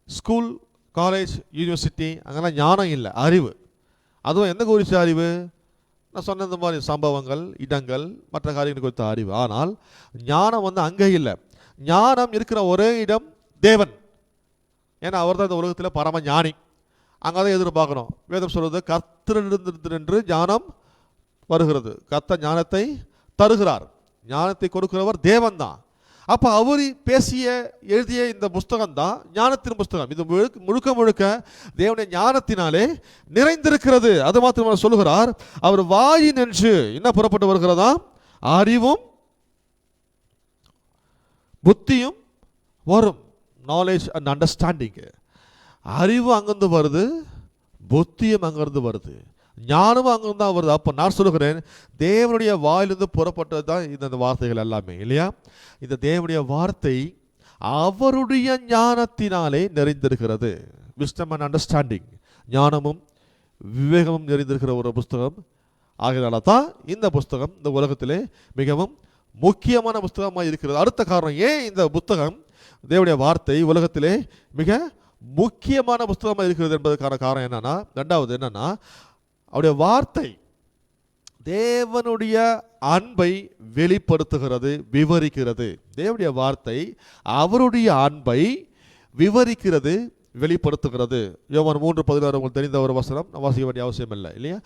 ஸ்கூல், காலேஜ், யூனிவர்சிட்டி அங்கெல்லாம் ஞானம் இல்லை, அறிவு. அதுவும் எந்த குறித்த அறிவு? நான் சொன்ன இந்த மாதிரி சம்பவங்கள், இடங்கள், மற்ற காரியங்கள் குறித்த அறிவு. ஆனால் ஞானம் அங்கே இல்லை. ஞானம் இருக்கிற ஒரே இடம் தேவன். ஏன்னா அவர் தான் இந்த உலகத்தில் பரம ஞானி. அங்கே தான் எதிர்பார்க்கணும். வேதம் சொல்வது, கர்த்தரிடத்திலிருந்து ஞானம் வருகிறது, கர்த்தர் ஞானத்தை தருகிறார். ஞானத்தை கொடுக்கிறவர் தேவன் தான். அப்போ அவர் பேசிய எழுதிய இந்த புஸ்தகம் தான் ஞானத்தின் புஸ்தகம். இது முழுக்க முழுக்க தேவனுடைய ஞானத்தினாலே நிறைந்திருக்கிறது. அது மாத்திரமே சொல்லுகிறார், அவர் வாயினின்று என்ன புறப்பட்டு வருகிறதா? அறிவும் புத்தியும் வரும். Knowledge and understanding. அறிவு அங்கிருந்து வருது, புத்தியும் அங்கிருந்து வருது, ஞானமும் அங்கிருந்து தான் வருது. அப்போ நான் சொல்லுகிறேன், தேவனுடைய வாயிலிருந்து புறப்பட்டது தான் இந்த வார்த்தைகள் எல்லாமே, இல்லையா? இந்த தேவனுடைய வார்த்தை அவருடைய ஞானத்தினாலே நிறைந்திருக்கிறது. விஸ்டம் அண்ட் அண்டர்ஸ்டாண்டிங், ஞானமும் விவேகமும் நிறைந்திருக்கிற ஒரு புஸ்தகம். ஆகையால தான் இந்த புஸ்தகம் இந்த உலகத்திலே மிகவும் முக்கியமான புஸ்தகமாக இருக்கிறது. அடுத்த காரணம், ஏன் இந்த புத்தகம் தேவனுடைய வார்த்தை உலகத்திலே மிக முக்கியமான புஸ்தகமாக இருக்கிறது என்பதற்கான காரணம் என்னன்னா, ரெண்டாவது என்னன்னா, அவருடைய வார்த்தை தேவனுடைய அன்பை வெளிப்படுத்துகிறது, விவரிக்கிறது. தேவனுடைய வார்த்தை அவருடைய அன்பை விவரிக்கிறது, வெளிப்படுத்துகிறது. யோவான் 3:16 உங்களுக்கு தெரிந்த ஒரு வசனம், வாசிக்க வேண்டிய அவசியம் இல்லை, இல்லையா?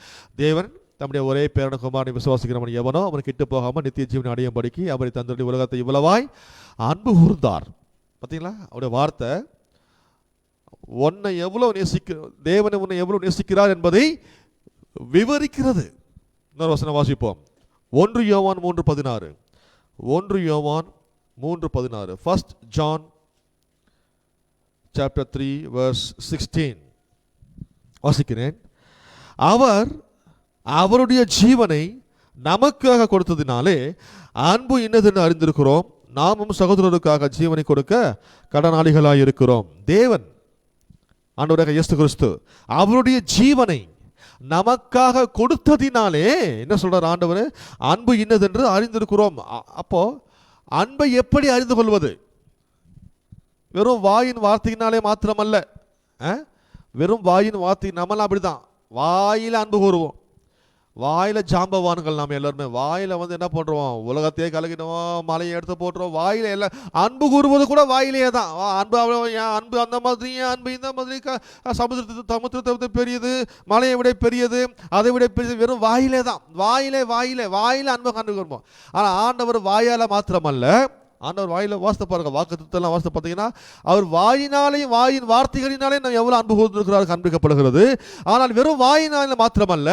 தேவன் தம்முடைய ஒரே பேரன குமாரனை விசுவாசிக்கிறவன் எவனோ அவன் கிட்டு போகாமல் நித்திய ஜீவனை அடையும்படிக்கு அவரை தன்னுடைய உலகத்தை இவ்வளவாய் அன்பு கூர்ந்தார். பார்த்தீங்களா? அவருடைய வார்த்தை உன்னை எவ்வளவு தேவனை உன்னை எவ்வளவு நேசிக்கிறார் என்பதை விவரிக்கிறது. இன்னொரு வசனம் வாசிப்போம். 1 யோவான் 3:16. 1 யோவான் 3:16. 1 John chapter 3 verse 16 வாசிக்கிறேன். அவர் அவருடைய ஜீவனை நமக்காக கொடுத்ததினாலே அன்பு இன்னதென்று அறிந்திருக்கிறோம். நாமும் சகோதரருக்காக ஜீவனை கொடுக்க கடனாளிகளாய் இருக்கிறோம். தேவன் ஆண்டவராக இயேசு கிறிஸ்து அவருடைய ஜீவனை நமக்காக கொடுத்ததினாலே என்ன சொல்றார் ஆண்டவர்? அன்பு இன்னதென்று அறிந்திருக்கிறோம். அப்போ அன்பை எப்படி அறிந்து கொள்வது? வெறும் வாயின் வார்த்தையினாலே மாத்திரமல்ல. வெறும் வாயின் வார்த்தை நம்மளாம் அப்படிதான். வாயில அன்பு கூறுவோம், வாயில ஜாம்பவான்கள் நாம் எல்லாருமே. வாயில என்ன பண்றோம்? உலகத்தையே கலக்கிடுவோம், மலையை எடுத்து போட்டுருவோம். வாயில எல்லாம் அன்பு கூறுவது கூட வாயிலேயே தான். அன்பு அன்பு அந்த மாதிரி, அன்பு இந்த மாதிரி, சமுத்திரத்தை பெரியது, மலையை விட பெரியது, அதை விட பெரியது. வெறும் வாயிலே தான். வாயில அன்பு கண்டு கூறுவோம். ஆனா ஆண்டவர் வாயால மாத்திரமல்ல, ஆண்டவர் வாயில வாசித்து பாருங்க, வாக்குத்தத்தெல்லாம் வாசித்து பார்த்தீங்கன்னா அவர் வாயினாலேயும் வாயின் வார்த்தைகளினாலே நம்ம எவ்வளவு அன்பு கூர்ந்திருக்கிறார் காண்பிக்கப்படுகிறது. ஆனால் வெறும் வாயினால மாத்திரமல்ல,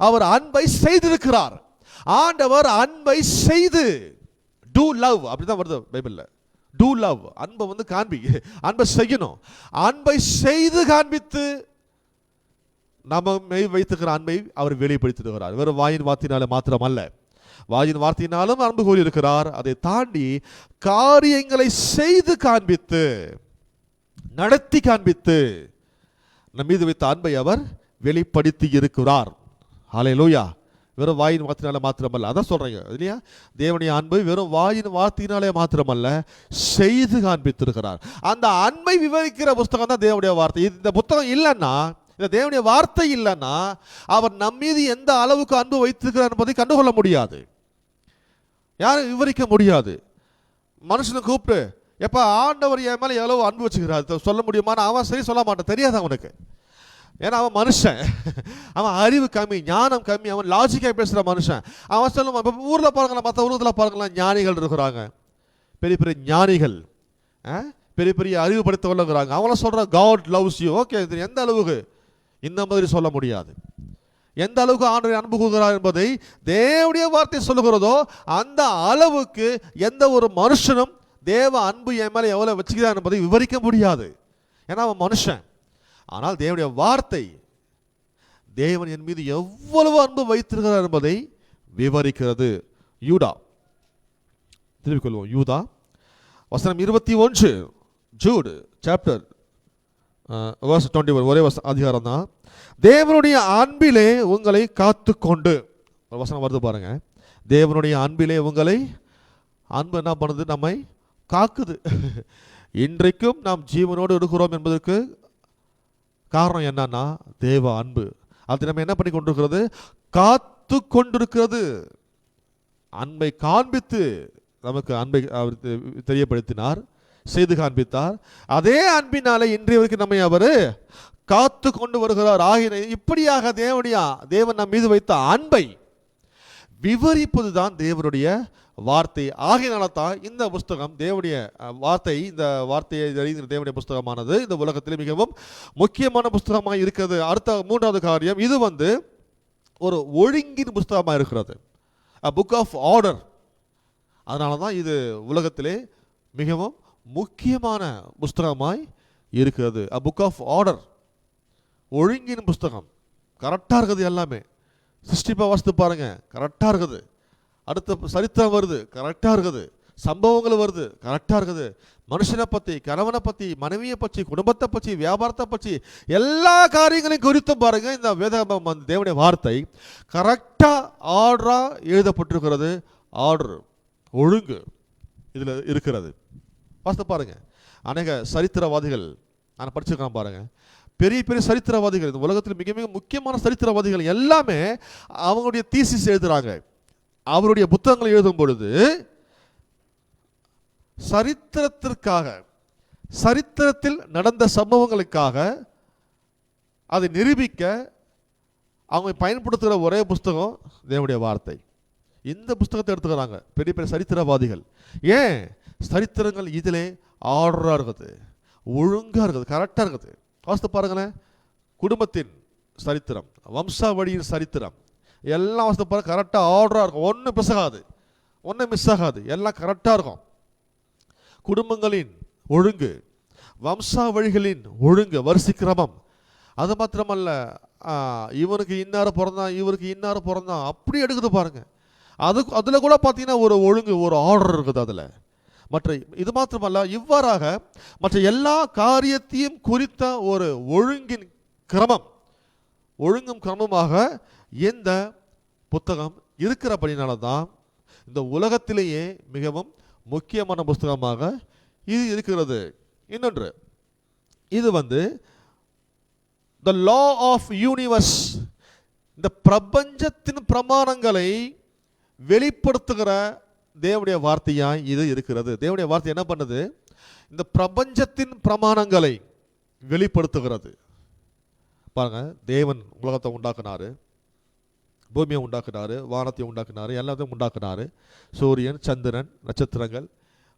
அவர் அன்பை செய்திருக்கிறார். ஆண்டவர் அன்பை செய்து, டூ லவ் அப்படிதான் வருது பைபிள்ல. டூ லவ், அன்பை காண்பி, அன்பை செய்யணும். அன்பை செய்து காண்பித்து நம்ம வைத்துக்கிற அன்பை அவர் வெளிப்படுத்திருக்கிறார். வெறும் வாயின் வார்த்தையினால மாத்திரமல்ல, வாயின் வார்த்தையினாலும் அன்பு கூறியிருக்கிறார். அதை தாண்டி காரியங்களை செய்து காண்பித்து, நடத்தி காண்பித்து நம் மீது வைத்த அன்பை அவர் வெளிப்படுத்தி இருக்கிறார். ஹல்லேலூயா. வெறும் வாயின் வார்த்தையினால மாத்திரமல்ல, அதான் சொல்றீங்க இல்லையா? தேவனுடைய அன்பை வெறும் வாயின் வார்த்தையினாலே மாத்திரமல்ல, செய்து காண்பித்திருக்கிறார். அந்த அன்பை விவரிக்கிற புத்தகம் தான் தேவனுடைய வார்த்தை. இந்த புத்தகம் இல்லைன்னா, இந்த தேவனுடைய வார்த்தை இல்லைன்னா, அவர் நம் மீது எந்த அளவுக்கு அன்பு வைத்திருக்கிறார் என்பதை கண்டுகொள்ள முடியாது, யாரும் விவரிக்க முடியாது. மனுஷனை கூப்பிட்டு எப்போ ஆண்டவர் என் மேலே எவ்வளவு அன்பு வச்சுக்கிறார் சொல்ல முடியுமான்னு அவன் சரி சொல்ல மாட்டான், தெரியாது அவனுக்கு. ஏன்னா அவன் மனுஷன், அவன் அறிவு கம்மி, ஞானம் கம்மி, அவன் லாஜிக்காக பேசுகிற மனுஷன். அவன் சொல்லுவான். இப்போ ஊரில் பாருங்களேன், மற்ற ஊரில் பாருங்களேன், ஞானிகள் இருக்கிறாங்க, பெரிய பெரிய ஞானிகள், பெரிய பெரிய அறிவு படுத்தவர்கள் இருக்கிறாங்க. அவங்களாம் சொல்கிற காட் லவ்ஸ் யூ. ஓகே, இது எந்த அளவுக்கு இந்த மாதிரி சொல்ல முடியாது. எந்த அளவுக்கு ஆண்டவர் அன்பு கூறுகிறார் என்பதை தேவனுடைய வார்த்தை சொல்லுகிறதோ அந்த அளவுக்கு எந்த ஒரு மனுஷனும் தேவ அன்பு என் மேலே எவ்வளவு வச்சுக்கிறார் என்பதை விவரிக்க முடியாது. ஏன்னா அவன் மனுஷன். ஆனால் தேவனுடைய வார்த்தை தேவன் என் மீது எவ்வளவு அன்பு வைத்திருக்கிறார் என்பதை விவரிக்கிறது. யூதா, திருப்பிக் கொள்வோம். யூதா வசனம் 21, ஜூட் சாப்டர் verse 21, ஒரே அதிகாரம் தான். தேவனுடைய அன்பிலே உங்களை காத்து கொண்டு, வசனம் வருது பாருங்க. தேவனுடைய அன்பிலே உங்களை, அன்பு என்ன பண்ணுது? நம்மை காக்குது. இன்றைக்கும் நாம் ஜீவனோடு இருக்கிறோம் என்பதற்கு காரணம் என்னன்னா தேவ அன்பு. அது நம்ம என்ன பண்ணி கொண்டிருக்கிறது? காத்து கொண்டிருக்கிறது. அன்பை காண்பித்து நமக்கு அன்பை அவர் தெரியப்படுத்தினார், செய்து காண்பித்தார். அதே அன்பினாலே இன்றைய வரைக்கும் நம்மை அவர் காத்து கொண்டு வருகிறார். ஆகிய இப்படியாக தேவன் நம் மீது வைத்த அன்பை விவரிப்பது தான் தேவனுடைய வார்த்தை. ஆகையினால தான் இந்த புஸ்தகம் தேவனுடைய வார்த்தை, இந்த வார்த்தையை தேவனுடைய புஸ்தகமானது இந்த உலகத்தில் மிகவும் முக்கியமான புஸ்தகமாக இருக்கிறது. அடுத்த மூன்றாவது காரியம், இது ஒரு ஒழுங்கின் புஸ்தகமாக இருக்கிறது, புக் ஆஃப் ஆர்டர். அதனால தான் இது உலகத்திலே மிகவும் முக்கியமான புஸ்தகமாய் இருக்கிறது. புக் ஆஃப் ஆர்டர், ஒழுங்கின் புஸ்தகம். கரெக்டாக இருக்குது, எல்லாமே சிஸ்டிப்பா வாசித்து பாருங்க, கரெக்டாக இருக்குது. அடுத்த சரித்திரம் வருது, கரெக்டாக இருக்குது. சம்பவங்கள் வருது, கரெக்டாக இருக்குது. மனுஷனை பற்றி, கணவனை பற்றி, மனைவியை பற்றி, குடும்பத்தை பற்றி, வியாபாரத்தை பற்றி, எல்லா காரியங்களையும் குறித்தும் பாருங்க. இந்த வேதாகமம் தேவனுடைய வார்த்தை கரெக்டாக ஆர்டராக எழுதப்பட்டிருக்கிறது. ஆர்டர், ஒழுங்கு இதில் இருக்கிறது. வாசித்து பாருங்க. அநேக சரித்திரவாதிகள் நான் படிச்சிருக்கேன் பாருங்க, பெரிய பெரிய சரித்திரவாதிகள், இந்த உலகத்தில் மிக மிக முக்கியமான சரித்திரவாதிகள் எல்லாமே அவங்களுடைய தீசிஸ் எழுதுறாங்க. அவருடைய புத்தகங்களை எழுதும் பொழுது சரித்திரத்திற்காக, சரித்திரத்தில் நடந்த சம்பவங்களுக்காக அதை நிரூபிக்க அவங்க பயன்படுத்துகிற ஒரே புஸ்தகம் தேவனுடைய வார்த்தை. இந்த புஸ்தகத்தை எடுத்துக்கிறாங்க பெரிய பெரிய சரித்திரவாதிகள். ஏன்? சரித்திரங்கள் இதிலே ஆர்டராக இருக்குது, ஒழுங்காக இருக்குது, கரெக்டாக இருக்குது. வாசித்து பாருங்களேன். குடும்பத்தின் சரித்திரம், வம்சாவழியின் சரித்திரம் எல்லாம் வாசித்து பாருங்க, கரெக்டாக ஆர்டராக இருக்கும். ஒன்றும் பிசகாது, ஒன்றும் மிஸ் ஆகாது, எல்லாம் கரெக்டாக இருக்கும். குடும்பங்களின் ஒழுங்கு, வம்சாவழிகளின் ஒழுங்கு, வரிசைக்கிரமம். அது மாத்திரமல்ல, இவனுக்கு இன்னார பிறந்தான், இவருக்கு இன்னார பிறந்தான், அப்படி எடுக்குது பாருங்க. அதில் கூட பார்த்தீங்கன்னா ஒரு ஒழுங்கு, ஒரு ஆர்டர் இருக்குது அதில். மற்ற இது மாத்திரமல்ல, இவ்வாறாக மற்ற எல்லா காரியத்தையும் குறித்த ஒரு ஒழுங்கின் கிரமம், ஒழுங்கும் கிரமமாக இந்த புத்தகம் இருக்கிறபடினால தான் இந்த உலகத்திலேயே மிகவும் முக்கியமான புத்தகமாக இது இருக்கிறது. இன்னொன்று, இது the law of universe, இந்த பிரபஞ்சத்தின் பிரமாணங்களை வெளிப்படுத்துகிற தேவனுடைய வார்த்தையாய் இது இருக்கிறது. தேவனுடைய வார்த்தை என்ன பண்ணுது? இந்த பிரபஞ்சத்தின் பிரமாணங்களை வெளிப்படுத்துகிறது. பாருங்க, தேவன் உலகத்தை உண்டாக்குனாரு, பூமியை உண்டாக்குனாரு, வானத்தை உண்டாக்குனாரு, எல்லாத்தையும் உண்டாக்குனாரு. சூரியன், சந்திரன், நட்சத்திரங்கள்,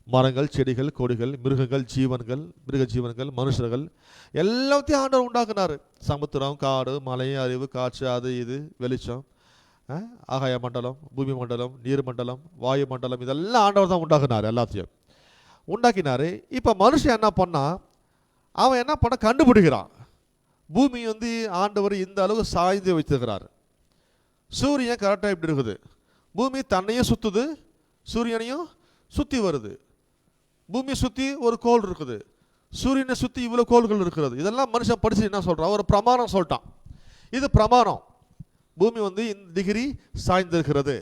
மரங்கள், செடிகள், கொடிகள், மிருகங்கள், ஜீவன்கள், மிருக ஜீவன்கள், மனுஷர்கள், எல்லாத்தையும் ஆண்டவர் உண்டாக்குனாரு. சமுத்திரம், காடு, மலை, அறிவு, காற்று, அது இது, வெளிச்சம், ஆகாய மண்டலம், பூமி மண்டலம், நீர் மண்டலம், வாயு மண்டலம், இதெல்லாம் ஆண்டவர் தான் உண்டாக்குனார். எல்லாத்தையும் உண்டாக்கினாரு. இப்போ மனுஷன் என்ன பண்ணா? அவன் என்ன பண்ண கண்டுபிடிக்கிறான். பூமி ஆண்டவர் இந்த அளவு சாய்ந்து வைத்திருக்கிறார். சூரியன் கரெக்டாக இப்படி இருக்குது. பூமி தன்னையும் சுற்றுது, சூரியனையும் சுற்றி வருது. பூமியை சுற்றி ஒரு கோள் இருக்குது, சூரியனை சுற்றி இவ்வளோ கோள்கள் இருக்கிறது. இதெல்லாம் மனுஷன் படித்து என்ன சொல்கிறான்? ஒரு பிரமாணம் சொல்லிட்டான். இது பிரமாணம். பூமி இந்த டிகிரி சாய்ந்திருக்கிறது,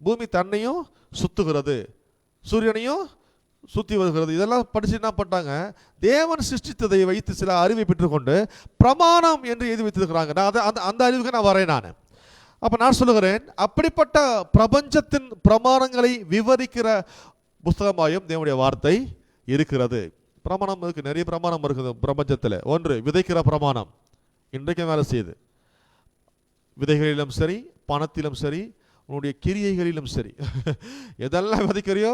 பூமி தன்னையும் சுற்றுகிறது, சூரியனையும் சுற்றி வருகிறது. இதெல்லாம் படித்து என்ன பண்ணிட்டாங்க? தேவன் சிருஷ்டித்ததை வைத்து சில அறிவை பெற்றுக்கொண்டு பிரமாணம் என்று எழுதி வைத்திருக்கிறாங்க. நான் அந்த அறிவுக்கு நான் வரேன். நான் அப்போ நான் சொல்லுகிறேன், அப்படிப்பட்ட பிரபஞ்சத்தின் பிரமாணங்களை விவரிக்கிற புஸ்தகமாயும் தேவனுடைய வார்த்தை இருக்கிறது. பிரமாணம் இருக்குது, நிறைய பிரமாணம் இருக்குது பிரபஞ்சத்தில். ஒன்று, விதைக்கிற பிரமாணம். இன்றைக்கு வேலை செய்யுது. விதைகளிலும் சரி, பணத்திலும் சரி, உன்னுடைய கிரியைகளிலும் சரி, எதெல்லாம் விதைக்கிறியோ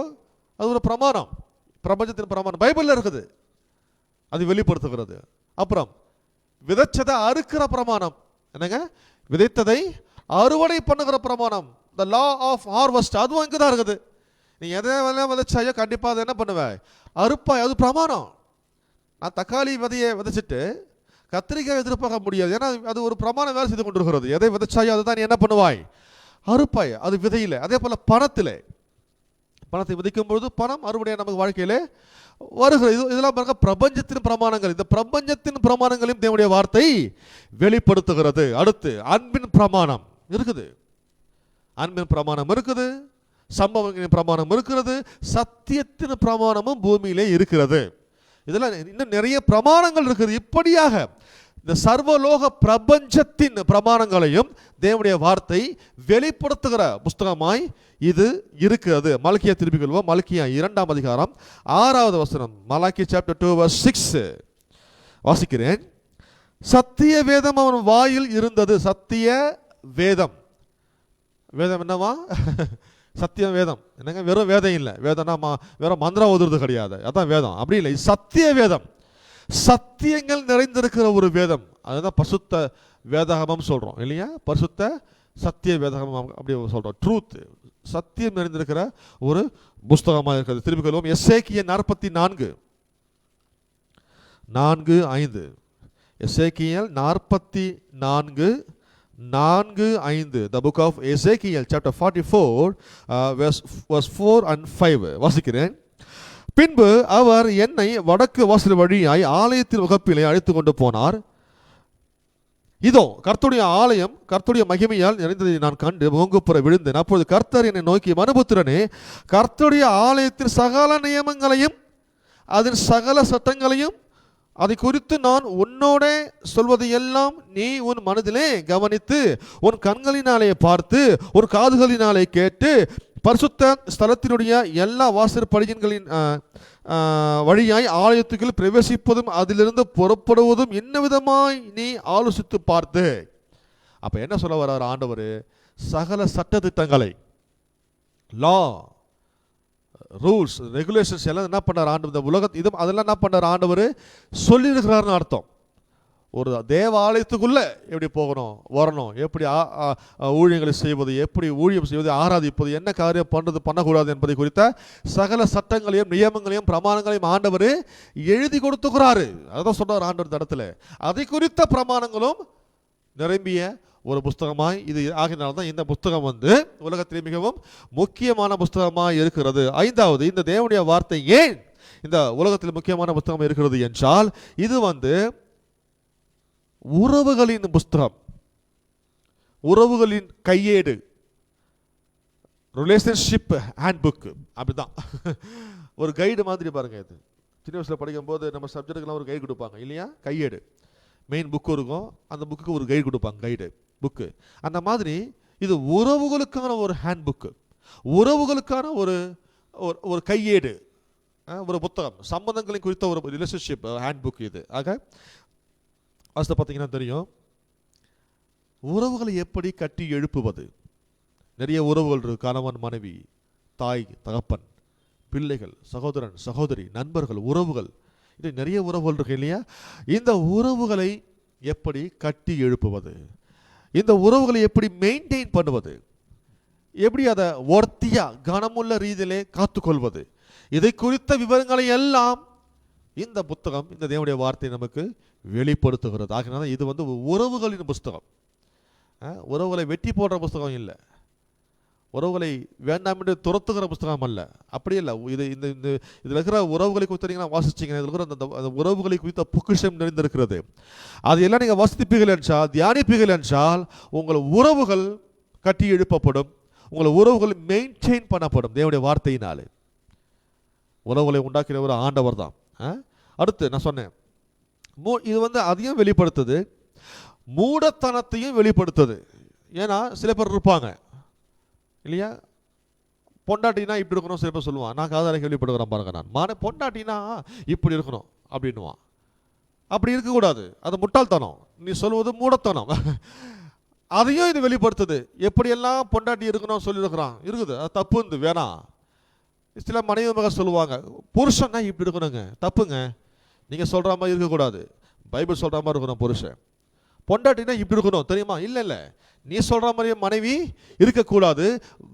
அது ஒரு பிரமாணம், பிரபஞ்சத்தின் பிரமாணம். பைபிளில் இருக்குது, அது வெளிப்படுத்துகிறது. அப்புறம் விதைச்சதை அறுக்கிற பிரமாணம். என்னங்க? விதைத்ததை அறுவடை பண்ணுகிற பிரமாணம், த லா ஆஃப் ஹார்வெஸ்ட். அதுவும் இங்கே தான் இருக்குது. நீ எதை விதைச்சாயோ கண்டிப்பாக அதை என்ன பண்ணுவேன்? அறுப்பாய். அது பிரமாணம். நான் தக்காளி விதையை விதைச்சிட்டு கத்திரிக்காய் எதிர்பார்க்க முடியாது. ஏன்னா அது ஒரு பிரமாணம் வேலை செய்து கொண்டிருக்கிறது. எதை விதைச்சாயோ அதை தான் நீ என்ன பண்ணுவாய்? அறுப்பாய். அது விதையில். அதே போல் பணத்தில், பணத்தை விதைக்கும் பொழுது பணம் அறுவடையாக நமக்கு வாழ்க்கையில் வருகிறது. இதெல்லாம் பாருங்க, பிரபஞ்சத்தின் பிரமாணங்கள். இந்த பிரபஞ்சத்தின் பிரமாணங்களையும் தேவனுடைய வார்த்தை வெளிப்படுத்துகிறது. அடுத்து, அன்பின் பிரமாணம் இருக்குது. அன்பின் பிரமாணம் இருக்குது, சம்பவங்களின் பிரமாணம் இருக்கிறது, சத்தியத்தின் பிரமாணமும் பூமியிலே இருக்கிறது. இதெல்லாம் இன்னும் நிறைய பிரமாணங்கள் இருக்குது. இப்படியாக இந்த சர்வலோக பிரபஞ்சத்தின் பிரமாணங்களையும் தேவனுடைய வார்த்தை வெளிப்படுத்துகிற புஸ்தகமாய் இது இருக்கிறது. மல்கியா திருப்பிக் கொள்வோம். மல்கியா 2ஆம் அதிகாரம் 6வது வசனம். மலாக்கி சாப்டர் 2 verse 6 வாசிக்கிறேன். சத்திய வேதம் அவன் வாயில் இருந்தது. சத்திய வேதம். வேதம் என்னவா? சத்தியம் வேதம். என்னங்க? வெறும் வேதம் இல்லை. வேதம்னா வெறும் மந்திரம் ஓதுறது கிடையாது, அதான் வேதம். அப்படி இல்லை, சத்திய வேதம். சத்தியங்கள் நிறைந்திருக்கிற ஒரு வேதம். அதுதான் பரிசுத்த வேதாகமம் சொல்கிறோம் இல்லையா? பரிசுத்த சத்திய வேதாகமம் அப்படி சொல்கிறோம். ட்ரூத், சத்தியம் நிறைந்திருக்கிற ஒரு புஸ்தகமாக இருக்கிறது. திருப்பி கொள்வோம். எசேக்கியேல் 44:4-5. எசேக்கியேல் 44:4-5. The book of Ezekiel chapter 44 verse 4 and 5 வாசிக்கிறேன். பின்பு அவர் என்னை வடக்கு வாசல் வழியாய் ஆலயத்தின் முகப்பிலே அழைத்து கொண்டு போனார். இதோ கர்த்தருடைய ஆலயம் கர்த்தருடைய மகிமையால் நிறைந்ததை நான் கண்டு முகங்குப்புற விழுந்தேன். அப்பொழுது கர்த்தர் என்னை நோக்கி, மனுபுத்திரனே, கர்த்தருடைய ஆலயத்தின் சகல நியமங்களையும் அதன் சகல சட்டங்களையும் அதை குறித்து நான் உன்னோட சொல்வதையெல்லாம் நீ உன் மனதிலே கவனித்து, உன் கண்களினாலே பார்த்து, உன் காதுகளினாலே கேட்டு, பரிசுத்த ஸ்தலத்தினுடைய எல்லா வாசற்படிகளின் வழியாய் ஆலயத்துக்குள் பிரவேசிப்பதும் அதிலிருந்து புறப்படுவதும் என்ன விதமாய் நீ ஆலோசித்து பார்த்து. அப்ப என்ன சொல்ல வர்றார் ஆண்டவர்? சகல சட்ட திட்டங்களை, லா, ரூல்ஸ், ரெகுலேஷன்ஸ் எல்லாம் என்ன பண்ணார் ஆண்டவர்? இந்த உலகத்து இது அதெல்லாம் என்ன பண்ணார் ஆண்டவர்? சொல்லியிருக்கிறார்னு அர்த்தம். ஒரு தேவாலயத்துக்குள்ளே எப்படி போகணும் வரணும், எப்படி ஊழியங்களை செய்வது, எப்படி ஊழியம் செய்வது, ஆராதிப்பது, என்ன காரியம் பண்ணுறது பண்ணக்கூடாது என்பதை குறித்த சகல சட்டங்களையும் நியமங்களையும் பிரமாணங்களையும் ஆண்டவர் எழுதி கொடுத்துக்கிறாரு. அதான் சொல்றார் ஆண்டவர் இடத்துல. அதை குறித்த பிரமாணங்களும் நிரம்பிய ஒரு புஸ்தகமாய் இது ஆகினால்தான் இந்த புஸ்தகம் உலகத்திலே மிகவும் முக்கியமான புஸ்தகமாய் இருக்கிறது. ஐந்தாவது, இந்த தேவனுடைய வார்த்தை ஏன் இந்த உலகத்தில் முக்கியமான புஸ்தகம் இருக்கிறது என்றால், இது உறவுகளின் புஸ்தகம், உறவுகளின் கையேடு, ரிலேஷன்ஷிப் ஹேண்ட் புக். அப்படிதான் ஒரு கைடு மாதிரி பாருங்க. இது சின்ன வயசில் படிக்கும் போது நம்ம சப்ஜெக்டுக்கெல்லாம் ஒரு கைடு கொடுப்பாங்க இல்லையா, கையேடு. மெயின் புக்கு இருக்கும், அந்த புக்கு ஒரு கைடு கொடுப்பாங்க, கைடு புக்கு. அந்த மாதிரி இது உறவுகளுக்கான ஒரு ஹேண்ட் புக்கு, உறவுகளுக்கான ஒரு ஒரு கையேடு, ஒரு புத்தகம், சம்பந்தங்களை குறித்த ஒரு ரிலேஷன்ஷிப் ஹேண்ட் புக் இது. ஆக ஃபஸ்ட்டு பார்த்தீங்கன்னா தெரியும், உறவுகளை எப்படி கட்டி எழுப்புவது. நிறைய உறவுகள் இருக்கு, கணவன் மனைவி, தாய் தகப்பன், பிள்ளைகள், சகோதரன் சகோதரி, நண்பர்கள், உறவுகள், இது நிறைய உறவுகள் இருக்கு இல்லையா. இந்த உறவுகளை எப்படி கட்டி எழுப்புவது, இந்த உறவுகளை எப்படி மெயின்டைன் பண்ணுவது, எப்படி அதை ஒர்த்தியா கனமுள்ள ரீதியிலே காத்துக்கொள்வது, இதை குறித்த விவரங்களை எல்லாம் இந்த புத்தகம், இந்த தேவனுடைய வார்த்தை நமக்கு வெளிப்படுத்துகிறது. ஆகினால இது உறவுகளின் புஸ்தகம். உறவுகளை வெட்டி போடுற புஸ்தகம் இல்லை, உறவுகளை வேண்டாம் என்று துரத்துகிற புஸ்தகம் அல்ல, அப்படி இல்லை. இது இந்த இதில் இருக்கிற உறவுகளை குறித்து நீங்கள் வாசிச்சிங்கன்னா இதில் இருக்கிற அந்த உறவுகளை குறித்த பொக்கிஷம் நிறைந்திருக்கிறது. அது எல்லாம் நீங்கள் வாசிப்பீர்கள் என்றால், தியானிப்பீர்கள் என்றால், உங்கள் உறவுகள் கட்டி எழுப்பப்படும், உங்கள் உறவுகள் மெயின்டைன் பண்ணப்படும் தேவனுடைய வார்த்தையினாலே. உறவுகளை உண்டாக்கிற ஒரு ஆண்டவர் தான். அடுத்து நான் சொன்னேன், இது அதையும் வெளிப்படுத்துது, மூடத்தனத்தையும் வெளிப்படுத்துது. ஏன்னா சில பேர் இருப்பாங்க இல்லையா, பொண்டாட்டினா இப்படி இருக்கணும், சில பேர் சொல்லுவான், நான் காதால கேள்விப்படுகிறேன் பாருங்க, நான் பொண்டாட்டினா இப்படி இருக்கணும் அப்படின்னுவான். அப்படி இருக்கக்கூடாது, அது முட்டாள்தனம், நீ சொல்வது மூடத்தனம். அதையும் இது வெளிப்படுத்துது. எப்படியெல்லாம் பொண்டாட்டி இருக்கணும் சொல்லியிருக்கிறான், இருக்குது, அது தப்பு, வேணாம். சில மனைவி மக சொல்லுவாங்க, புருஷன்னா இப்படி இருக்கணுங்க, தப்புங்க, நீங்கள் சொல்கிற மாதிரி இருக்கக்கூடாது, பைபிள் சொல்கிற மாதிரி இருக்கணும் புருஷன். பொண்டாட்டினா இப்படி இருக்கணும் தெரியுமா, இல்லை இல்லை, நீ சொல்கிற மாதிரி மனைவி இருக்கக்கூடாது.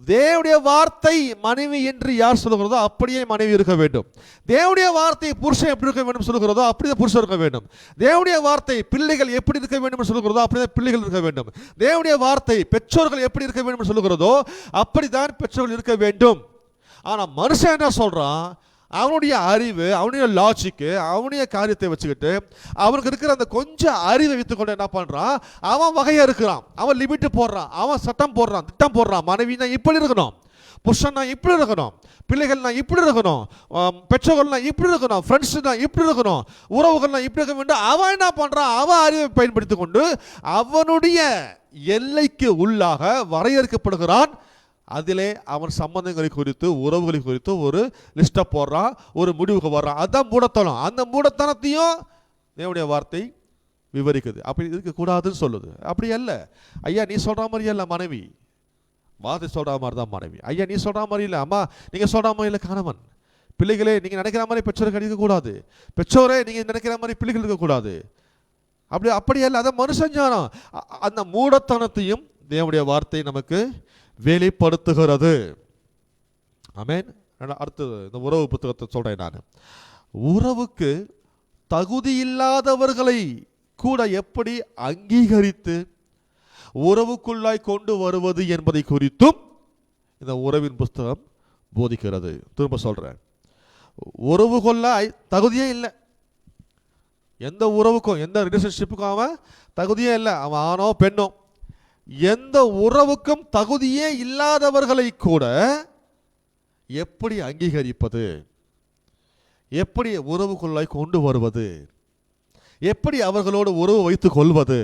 தேவனுடைய வார்த்தை மனைவி என்று யார் சொல்லுகிறதோ அப்படியே மனைவி இருக்க வேண்டும். தேவனுடைய வார்த்தை புருஷன் எப்படி இருக்க வேண்டும் சொல்லுகிறதோ அப்படியே புருஷன் இருக்க வேண்டும். தேவனுடைய வார்த்தை பிள்ளைகள் எப்படி இருக்க வேண்டும் சொல்லுகிறதோ அப்படியே பிள்ளைகள் இருக்க வேண்டும். தேவனுடைய வார்த்தை பெற்றோர்கள் எப்படி இருக்க வேண்டும் சொல்லுகிறதோ அப்படித்தான் பெற்றோர்கள் இருக்க வேண்டும். ஆனால் மனுஷன் என்ன சொல்கிறான், அவனுடைய அறிவு, அவனுடைய லாஜிக்கு, அவனுடைய காரியத்தை வச்சுக்கிட்டு அவனுக்கு இருக்கிற அந்த கொஞ்சம் அறிவை வைத்துக்கொண்டு என்ன பண்ணுறான், அவன் வகையாக இருக்கிறான், அவன் லிமிட்டு போடுறான், அவன் சட்டம் போடுறான், திட்டம் போடுறான். மனைவினா இப்படி இருக்கணும், புருஷன்னா இப்படி இருக்கணும், பிள்ளைகள்னா இப்படி இருக்கணும், பெற்றோர்கள்னா இப்படி இருக்கணும், ஃப்ரெண்ட்ஸ்னா இப்படி இருக்கணும், உறவுகள்னா இப்படி இருக்க வேண்டும். அவன் என்ன பண்ணுறான், அவன் அறிவை பயன்படுத்தி கொண்டு அவனுடைய எல்லைக்கு உள்ளாக வரையறுக்கப்படுகிறான். அதிலே அவன் சம்பந்தங்களை குறித்து, உறவுகளை குறித்து ஒரு லிஸ்ட்டை போடுறான், ஒரு முடிவுக்கு வர்றான். அதுதான் மூடத்தனம். அந்த மூடத்தனத்தையும் தேவனுடைய வார்த்தை விவரிக்குது. அப்படி இருக்கக்கூடாதுன்னு சொல்லுது. அப்படி அல்ல, ஐயா நீ சொல்கிற மாதிரி இல்லை மனைவி, வார்த்தை சொல்கிற மாதிரி தான் மனைவி. ஐயா நீ சொல்கிற மாதிரி இல்லை, அம்மா நீங்கள் சொல்கிற மாதிரி இல்லை கணவன். பிள்ளைகளே நீங்கள் நினைக்கிற மாதிரி பெற்றோர்கள் இருக்கக்கூடாது, பெற்றோரே நீங்கள் நினைக்கிற மாதிரி பிள்ளைகள் இருக்கக்கூடாது. அப்படி அல்ல, அதை மனுஷன் ஞானம். அந்த மூடத்தனத்தையும் தேவனுடைய வார்த்தை நமக்கு வெளிப்படுத்துகிறது. ஆமென். அடுத்தது இந்த உறவு புத்தகத்தை சொல்றேன் நான். உறவுக்கு தகுதி இல்லாதவர்களை கூட எப்படி அங்கீகரித்து உறவுக்குள்ளாய் கொண்டு வருவது என்பதை குறித்தும் இந்த உறவின் புத்தகம் போதிக்கிறது. திரும்ப சொல்றேன், உறவு கொள்ள தகுதியே இல்லை, எந்த உறவுக்கும் எந்த ரிலேஷன்ஷிப்புக்கும் அவன் தகுதியே இல்லை, அவன் ஆணோ பெண்ணோ, எந்த உறவுக்கும் தகுதியே இல்லாதவர்களை கூட எப்படி அங்கீகரிப்பது, எப்படி உறவுக்குள்ளாய் கொண்டு வருவது, எப்படி அவர்களோடு உறவு வைத்துக் கொள்வது,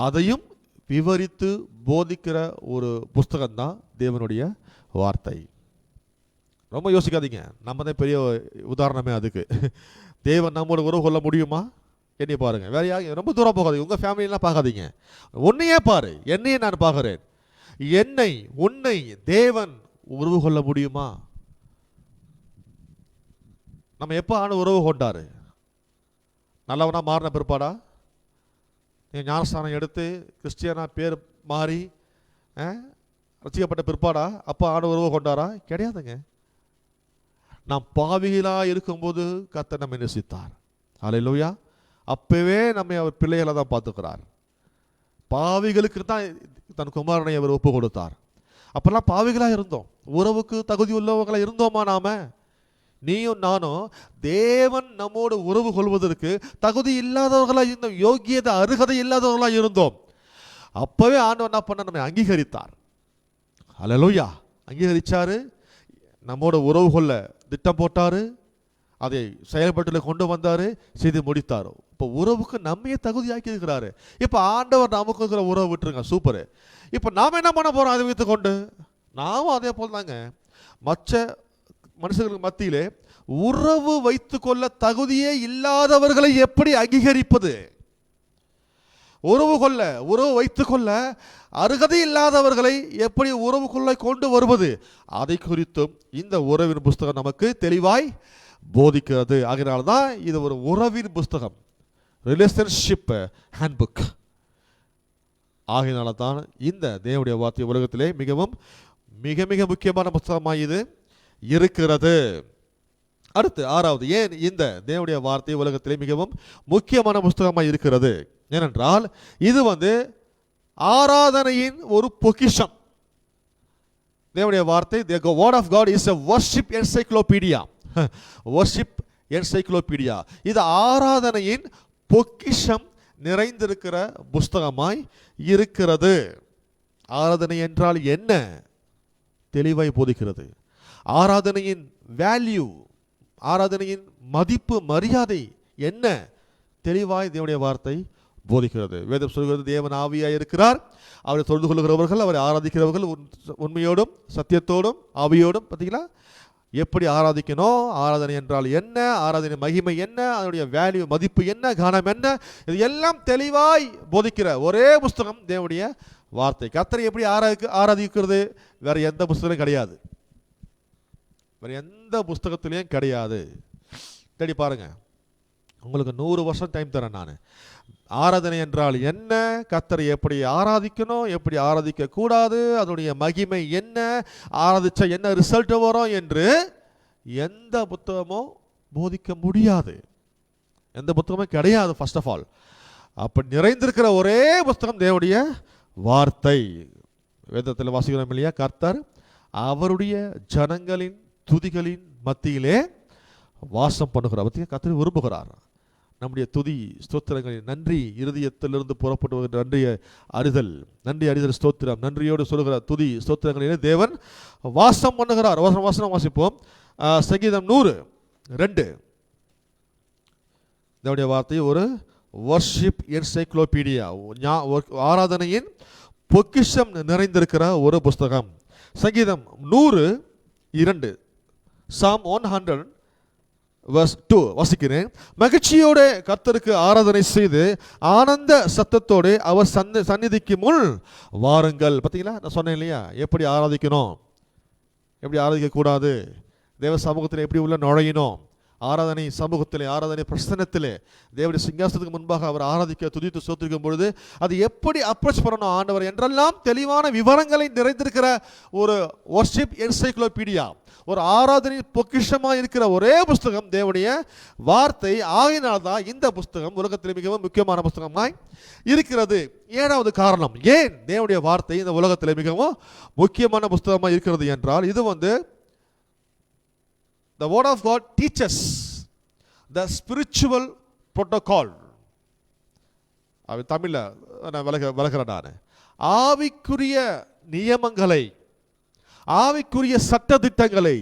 அதையும் விவரித்து போதிக்கிற ஒரு புஸ்தகம் தான் தேவனுடைய வார்த்தை. ரொம்ப யோசிக்காதீங்க, நம்ம தான் பெரிய உதாரணமே அதுக்கு. தேவன் நம்மோட உறவு கொள்ள முடியுமா? என்னை பாருங்க, வேற யாரும் ரொம்ப தூரம் போகாதீங்க, உங்கள் ஃபேமிலியெல்லாம் பார்க்காதீங்க, உன்னையே பாரு, என்னையே நான் பார்க்குறேன். என்னை உன்னை தேவன் உறவு கொள்ள முடியுமா? நம்ம எப்போ ஆன உறவு கொண்டாரு? நல்லவனா மாறின பிற்பாடா? நீங்கள் ஞானஸ்தானம் எடுத்து கிறிஸ்டியனா பேர் மாறி ரசிக்கப்பட்ட பிற்பாடா அப்பா ஆண்டு உறவு கொண்டாரா? கிடையாதுங்க. நாம் பாவிகளாக இருக்கும்போது கர்த்தர் நம்மை நேசித்தார். அல்லேலூயா. அப்பவே நம்மை அவர் பிள்ளைகளை தான் பார்த்துக்கிறார். பாவிகளுக்கு தான் தன் குமாரனை அவர் ஒப்பு கொடுத்தார். அப்பெல்லாம் பாவிகளாக இருந்தோம், உறவுக்கு தகுதி உள்ளவர்களாக இருந்தோமா? நாம நீயும் நானும் தேவன் நம்மோடு உறவு கொள்வதற்கு தகுதி இல்லாதவர்களாக இருந்தோம், யோகியதை அருகதை இல்லாதவர்களாக இருந்தோம். அப்பவே ஆண்டவர் என்ன பண்ண நம்மை அங்கீகரித்தார். அல்லேலூயா. அங்கீகரிச்சாரு, நம்மோட உறவு கொள்ள திட்டம் போட்டாரு, அதை செயல்பட்டு கொண்டு வந்தாரு, செய்து முடித்தார். இப்போ உறவுக்கு நம்மையே தகுதியாக்கி இருக்கிறாரு. இப்போ ஆண்டவர் நமக்கு இருக்கிற உறவு விட்டுருங்க, சூப்பரு. இப்போ நாம் என்ன பண்ண போகிறோம்? அதை வைத்து கொண்டு நாமும் அதே போல் தாங்க மற்ற மனுஷர்களுக்கு மத்தியிலே உறவு வைத்து கொள்ள தகுதியே இல்லாதவர்களை எப்படி அங்கீகரிப்பது? உறவு வைத்துக் கொள்ள அருகதை இல்லாதவர்களை எப்படி உறவுக்குள்ளே கொண்டு வருவது? அதை குறித்தும் இந்த உறவின் புஸ்தகம் நமக்கு தெளிவாய் போதிக்கிறது. ஆகையினால்தான் இது ஒரு உறவின் புஸ்தகம், ரிலேஷன்ஷிப் ஹேண்ட்புக். ஆகையினால தான் இந்த தேவனுடைய வார்த்தை உலகத்திலே மிகவும் மிக மிக முக்கியமான புஸ்தகமாக இது இருக்கிறது. அடுத்து ஆறாவது, ஏன் இந்த தேவனுடைய வார்த்தை உலகத்திலே மிகவும் முக்கியமான புஸ்தகமாக இருக்கிறது? ஏனென்றால் இது ஆராதனையின் ஒரு பொக்கிஷம். தேவனுடைய வார்த்தை, the word of God is a worship encyclopedia. worship encyclopedia. இது ஆராதனையின் பொக்கிஷம் நிறைந்திருக்கிற புஸ்தகமாய் இருக்கிறது. ஆராதனை என்றால் என்ன தெளிவாய் போதிக்கிறது. ஆராதனையின் வேல்யூ, ஆராதனையின் மதிப்பு மரியாதை என்ன தெளிவாய் தேவனுடைய வார்த்தை போதிக்கிறது. வேதம் சொல்கிறது, தேவன் ஆவியாய் இருக்கிறார், அவரை தொழுது கொள்கிறவர்கள், அவரை ஆராதிக்கிறவர்கள் உண்மையோடும் சத்தியத்தோடும் ஆவியோடும். பார்த்தீங்களா எப்படி ஆராதிக்கணும், ஆராதனை என்றால் என்ன, ஆராதனை மகிமை என்ன, அதனுடைய வேல்யூ மதிப்பு என்ன, கனம் என்ன, இது எல்லாம் தெளிவாய் போதிக்கிற ஒரே புஸ்தகம் தேவனுடைய வார்த்தை. கர்த்தரை எப்படி ஆராதிக்கிறது? வேற எந்த புஸ்தகத்திலும் கிடையாது, வேற எந்த புஸ்தகத்திலையும் கிடையாது. தேடி பாருங்க, உங்களுக்கு 100 வருஷம் டைம் தரேன் நான். ஆராதனை என்றால் என்ன, கர்த்தரை எப்படி ஆராதிக்கணும், எப்படி ஆராதிக்க கூடாது, அதனுடைய மகிமை என்ன, ஆராதிச்சா என்ன ரிசல்ட் வரும் என்று எந்த புத்தகமும் போதிக்க முடியாது, எந்த புத்தகமும் கிடையாது. ஃபர்ஸ்ட் ஆஃப் ஆல் அப்படி நிறைந்திருக்கிற ஒரே புத்தகம் தேவனுடைய வார்த்தை. வேதத்தில் வாசிக்கிறோம் இல்லையா, கர்த்தர் அவருடைய ஜனங்களின் துதிகளின் மத்தியிலே வாசம் பண்ணுகிறார். பற்றிய கர்த்தர் விரும்புகிறார். நம்முடைய துதி ஸ்தோத்திரங்களின் நன்றி இருதயத்திலிருந்து புறப்பட்டு நன்றியை அறிதல் ஸ்தோத்திரம், நன்றியோடு சொல்லுகிற துதி ஸ்தோத்திரங்களிலே தேவன் வாசம் பண்ணுகிறார். வாசனம் வாசிப்போம். சங்கீதம் 100:2. தேவனுடைய வார்த்தை ஒரு வர்ஷிப் என்சைக்ளோபீடியா, ஆராதனையின் பொக்கிஷம் நிறைந்திருக்கிற ஒரு புஸ்தகம். சங்கீதம் 100:2, Psalm 100 verse 2 வாசிக்கிறேன். மகிழ்ச்சியோட கர்த்தருக்கு ஆராதனை செய்து ஆனந்த சத்தத்தோடு அவர் சந்நிதிக்கு முன் வாருங்கள். பார்த்தீங்களா, நான் சொன்னேன் இல்லையா, எப்படி ஆராதிக்கணும், எப்படி ஆராதிக்க கூடாது, தேவ சமூகத்தில் எப்படி உள்ள நுழையணும், ஆராதனை சமூகத்திலே, ஆராதனை பிரசன்னத்திலே, தேவனுடைய சிங்காசனத்துக்கு முன்பாக அவர் ஆராதிக்க துதித்து சோத்திருக்கும் பொழுது அது எப்படி அப்ரோச் பண்ணணும் ஆண்டவர் என்றெல்லாம் தெளிவான விவரங்களை நிறைந்திருக்கிற ஒரு வர்ஷிப் என்சைக்ளோபீடியா, ஒரு ஆராதனை பொக்கிஷமாக இருக்கிற ஒரே புஸ்தகம் தேவனுடைய வார்த்தை. ஆகையினால்தான் இந்த புஸ்தகம் உலகத்தில் மிகவும் முக்கியமான புஸ்தகமாய் இருக்கிறது. 7வது காரணம், ஏன் தேவனுடைய வார்த்தை இந்த உலகத்தில் மிகவும் முக்கியமான புஸ்தகமாக இருக்கிறது என்றால், இது the word of God teaches the spiritual protocol. தமிழ்ல நான் விளக்குறேன் நான். ஆவிக்குரிய நியமங்களை, ஆவிக்குரிய சட்ட திட்டங்களை,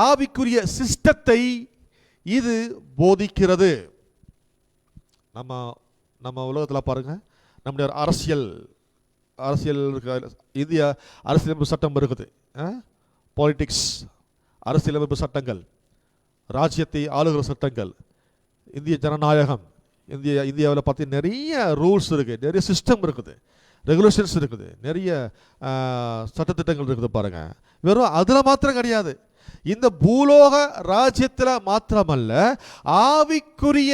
ஆவிக்குரிய சிஸ்டத்தை இது போதிக்கிறது. நம்ம உலகத்தில் பாருங்க, நம்முடைய அரசியல் இந்திய அரசியலமைப்பு சட்டம் இருக்குது, பாலிடிக்ஸ் அரசியலமைப்பு சட்டங்கள், ராஜ்யத்தை ஆளுகிற சட்டங்கள், இந்திய ஜனநாயகம், இந்தியாவில் பார்த்தீங்கன்னா நிறைய ரூல்ஸ் இருக்குது, நிறைய சிஸ்டம் இருக்குது, ரெகுலேஷன்ஸ் இருக்குது, நிறைய சட்டத்திட்டங்கள் இருக்குது. பாருங்க, வெறும் அதில் மாத்திரம் கிடையாது, இந்த பூலோக ராஜ்யத்தில் மாத்திரமல்ல, ஆவிக்குரிய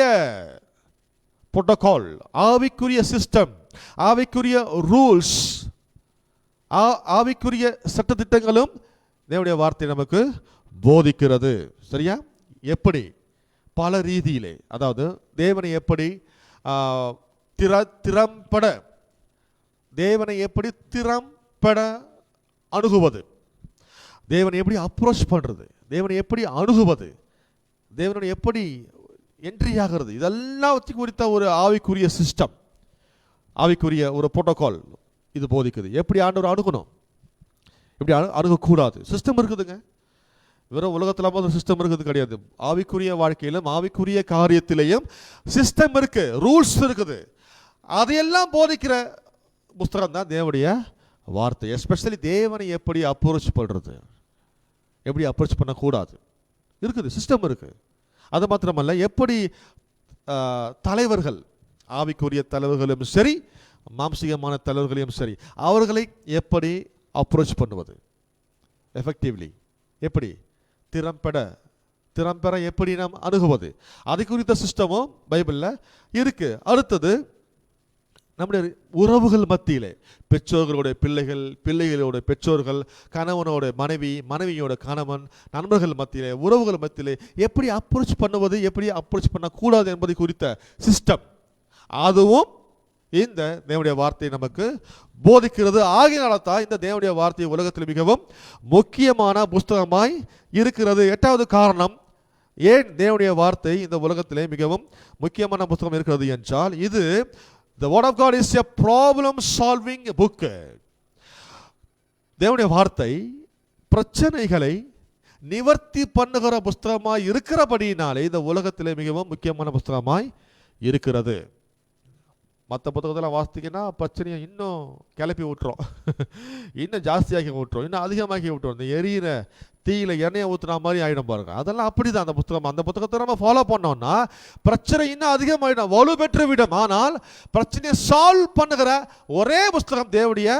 புரோட்டோகால், ஆவிக்குரிய சிஸ்டம், ஆவிக்குரிய ரூல்ஸ், ஆவிக்குரிய சட்டத்திட்டங்களும் தேவனுடைய வார்த்தை நமக்கு போதிக்கிறது. சரியா? எப்படி? பல ரீதியிலே, அதாவது தேவனை எப்படி திறம்பட, தேவனை எப்படி திறம்பட அணுகுவது, தேவனை எப்படி அப்ரோச் பண்ணுறது, தேவனை எப்படி அணுகுவது, தேவனுடைய எப்படி என்ட்ரி ஆகிறது, இதெல்லாம் குறித்த ஒரு ஆவிக்குரிய சிஸ்டம், ஆவிக்குரிய ஒரு புரோட்டோகால் இது போதிக்குது. எப்படி ஆண்டவர் அணுகணும், எப்படி அணுகக்கூடாது, சிஸ்டம் இருக்குதுங்க. வெறும் உலகத்தில் போது சிஸ்டம் இருக்குது கிடையாது. ஆவிக்குரிய வாழ்க்கையிலும் ஆவிக்குரிய காரியத்திலையும் சிஸ்டம் இருக்கு, ரூல்ஸ் இருக்குது. அதையெல்லாம் போதிக்கிற புஸ்தகம் தான் தேவனுடைய வார்த்தை. எஸ்பெஷலி தேவனை எப்படி அப்ரோச் பண்ணுறது, எப்படி அப்ரோச் பண்ணக்கூடாது இருக்குது, சிஸ்டம் இருக்குது. அது மாத்திரமல்ல, எப்படி தலைவர்கள், ஆவிக்குரிய தலைவர்களும் சரி மாம்சீகமான தலைவர்களையும் சரி, அவர்களை எப்படி அப்ரோச் பண்ணுவது எஃபெக்டிவ்லி, எப்படி திறம்பெற எப்படி நாம் அணுகுவது, அதை குறித்த சிஸ்டமும் பைபிளில் இருக்கு. அடுத்தது நம்முடைய உறவுகள் மத்தியிலே, பெற்றோர்களுடைய பிள்ளைகள், பிள்ளைகளோட பெற்றோர்கள், கணவனோட மனைவி, மனைவியோட கணவன், நண்பர்கள் மத்தியிலே, உறவுகள் மத்தியிலே எப்படி அப்ரோச் பண்ணுவது, எப்படி அப்ரோச் பண்ணக்கூடாது என்பதை குறித்த சிஸ்டம், அதுவும் இந்த தேவனுடைய வார்த்தை நமக்கு போதிக்கிறது. ஆகினால தான் இந்த தேவனுடைய வார்த்தை உலகத்தில் மிகவும் முக்கியமான புஸ்தகமாய் இருக்கிறது. 8வது காரணம், ஏன் தேவனுடைய வார்த்தை இந்த உலகத்திலே மிகவும் முக்கியமான புஸ்தகம் இருக்கிறது என்றால், இது the word of God is a problem solving book. தேவனுடைய வார்த்தை பிரச்சனைகளை நிவர்த்தி பண்ணுகிற புஸ்தகமாய் இருக்கிறபடியினாலே இந்த உலகத்திலே மிகவும் முக்கியமான புஸ்தகமாய் இருக்கிறது. மற்ற புத்தகத்தெல்லாம் வாசித்தீங்கன்னா பிரச்சனையை இன்னும் கிளப்பி விட்டுரும், இன்னும் ஜாஸ்தியாக்கி விட்டுரும், இன்னும் அதிகமாக்கி விட்டுரும். இந்த எரியிற தீயில எண்ணெயை ஊற்றுனா மாதிரி ஆகிடும் பாருங்க. அதெல்லாம் அப்படி தான் அந்த புத்தகம். அந்த புத்தகத்தை நம்ம ஃபாலோ பண்ணோம்னா பிரச்சனை இன்னும் அதிகமாகிடும், வலு பெற்று விடும். ஆனால் பிரச்சனையை சால்வ் பண்ணுகிற ஒரே புஸ்தகம் தேவனுடைய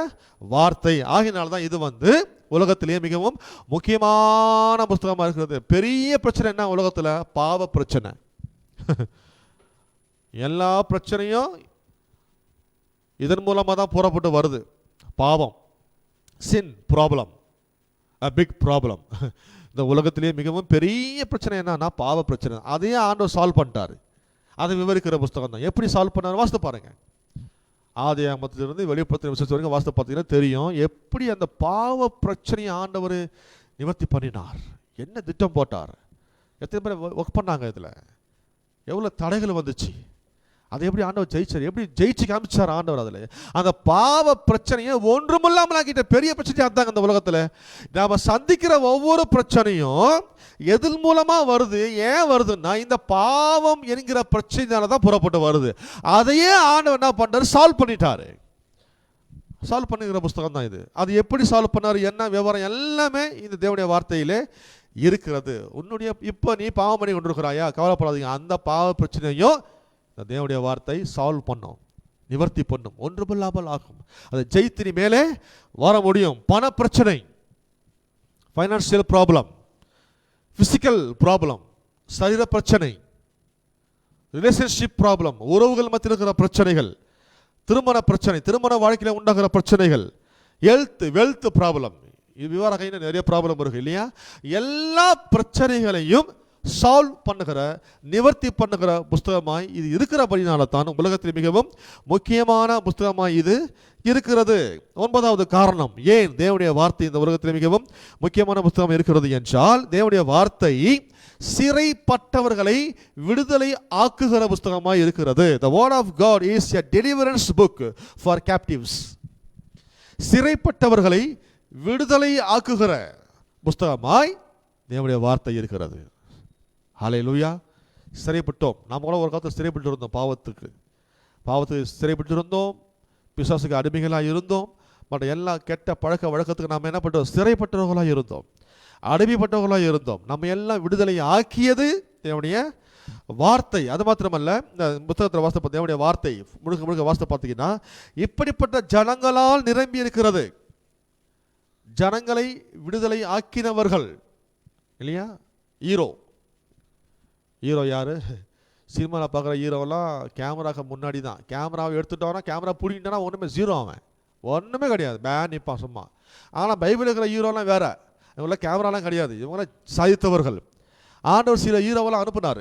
வார்த்தை. ஆகினால தான் இது உலகத்திலேயே மிகவும் முக்கியமான புஸ்தகமாக இருக்கிறது. பெரிய பிரச்சனை என்ன உலகத்தில்? பாவ பிரச்சனை. எல்லா பிரச்சனையும் இதன் மூலமாக தான் புறப்பட்டு வருது. பாவம், சின் ப்ராப்ளம், a big problem. இந்த உலகத்திலேயே மிகவும் பெரிய பிரச்சனை என்னன்னா பாவ பிரச்சனை. அதையே ஆண்டவர் சால்வ் பண்ணிட்டாரு. அதை விவரிக்கிற புஸ்தகம் தான். எப்படி சால்வ் பண்ணாரு வாசித்து பாருங்க. ஆதியாகமத்திலிருந்து வெளிப்படுத்தின விசேஷம் வரைக்கும் வாசித்து பார்த்தீங்கன்னா தெரியும் எப்படி அந்த பாவ பிரச்சனையை ஆண்டவர் நிவர்த்தி பண்ணினார், என்ன திட்டம் போட்டார், எத்தனை பேர் ஒர்க் பண்ணாங்க, இதில் எவ்வளோ தடைகள் வந்துச்சு, அதை எப்படி ஆண்டவர் ஜெயிச்சார், எப்படி ஜெயிச்சு காமிச்சார் ஆண்டவர். அதில் அந்த பாவ பிரச்சனையை ஒன்றுமில்லாமல் ஆக்கிட்ட பெரிய பிரச்சனையாக இருந்தாங்க. அந்த உலகத்தில் நாம் சந்திக்கிற ஒவ்வொரு பிரச்சனையும் எதில் மூலமாக வருது, ஏன் வருதுன்னா இந்த பாவம் என்கிற பிரச்சனையால தான் புறப்பட்டு வருது. அதையே ஆண்டவர் என்ன பண்ணார், சால்வ் பண்ணிட்டாரு. சால்வ் பண்ணுகிற புஸ்தகம் தான் இது. அது எப்படி சால்வ் பண்ணார், என்ன விவரம் எல்லாமே இந்த தேவனுடைய வார்த்தையிலே இருக்கிறது. உன்னுடைய இப்போ நீ பாவம் பண்ணி கொண்டிருக்கிறாயா, கவலைப்படாதீங்க. அந்த பாவ பிரச்சனையும் தேவனுடைய வார்த்தை சால்வ் பண்ணும், நிவர்த்தி பண்ணும், ஒன்றுமில்லாமல் ஆகும். அதை ஜெயித்து மேலே வர முடியும். பண பிரச்சனை, ஃபைனான்சியல் ப்ராப்ளம், பிசிக்கல் ப்ராப்ளம், சரீர பிரச்சனை, ரிலேஷன்ஷிப் ப்ராப்ளம், உறவுகள் மத்தியில் இருக்கிற பிரச்சனைகள், திருமண பிரச்சனை, திருமண வாழ்க்கையில் உண்டாகிற பிரச்சனைகள், வெல்த் ப்ராப்ளம், இது விவரம் கையில் நிறைய ப்ராப்ளம் இருக்கு இல்லையா? எல்லா பிரச்சனைகளையும் சால்வ் பண்ணுகிற, நிவர்த்தி பண்ணுகிற புஸ்தகமாய் இது இருக்கிறபடினால தான் உலகத்தில் மிகவும் முக்கியமான புஸ்தகமாய் இது இருக்கிறது. 9வது காரணம், ஏன் தேவனுடைய வார்த்தை இந்த உலகத்தில் மிகவும் முக்கியமான புஸ்தகம் இருக்கிறது என்றால், தேவனுடைய வார்த்தை சிறைப்பட்டவர்களை விடுதலை ஆக்குகிற புஸ்தகமாய் இருக்கிறது. The word of God is a deliverance book for captives. சிறைப்பட்டவர்களை விடுதலை ஆக்குகிற புஸ்தகமாய் தேவனுடைய வார்த்தை இருக்கிறது. ஹல்லேலூயா. சிறைப்பட்டோம். நாம் கூட ஒரு காலத்தில் சிறைப்பட்டு இருந்தோம், பாவத்துக்கு சிறைப்பட்டு இருந்தோம், பிசாசுக்கு அடிமைகளாக இருந்தோம். பட் எல்லா கெட்ட பழக்க வழக்கத்துக்கு நாம் என்ன பண்ணுறோம், சிறைப்பட்டவர்களாக இருந்தோம், அடிமைப்பட்டவர்களாக இருந்தோம். நம்ம எல்லாம் விடுதலை ஆக்கியது தேவனுடைய வார்த்தை. அது மாத்திரமல்ல, இந்த புத்தகத்தில் வாசித்த தேவனுடைய வார்த்தை முழுக்க முழுக்க வாசித்து பார்த்தீங்கன்னா இப்படிப்பட்ட ஜனங்களால் நிரம்பி இருக்கிறது. ஜனங்களை விடுதலை ஆக்கினவர்கள் இல்லையா? ஹீரோ யாரு? சினிமாவில் பார்க்குற ஹீரோவெல்லாம் கேமராக்கு முன்னாடி தான். கேமராவை எடுத்துட்டோன்னா, கேமரா பிடிக்கிட்டோன்னா ஒன்றுமே ஜீரோ, அவன் ஒன்றுமே கிடையாது, நிற்பான் சும்மா. ஆனால் பைபிள் இருக்கிற ஹீரோலாம் வேறு, இவங்களாம் கேமராலாம் கிடையாது, இவங்களாம் சாதித்தவர்கள். ஆண்டவர் சில ஹீரோவெல்லாம் அனுப்புனார்.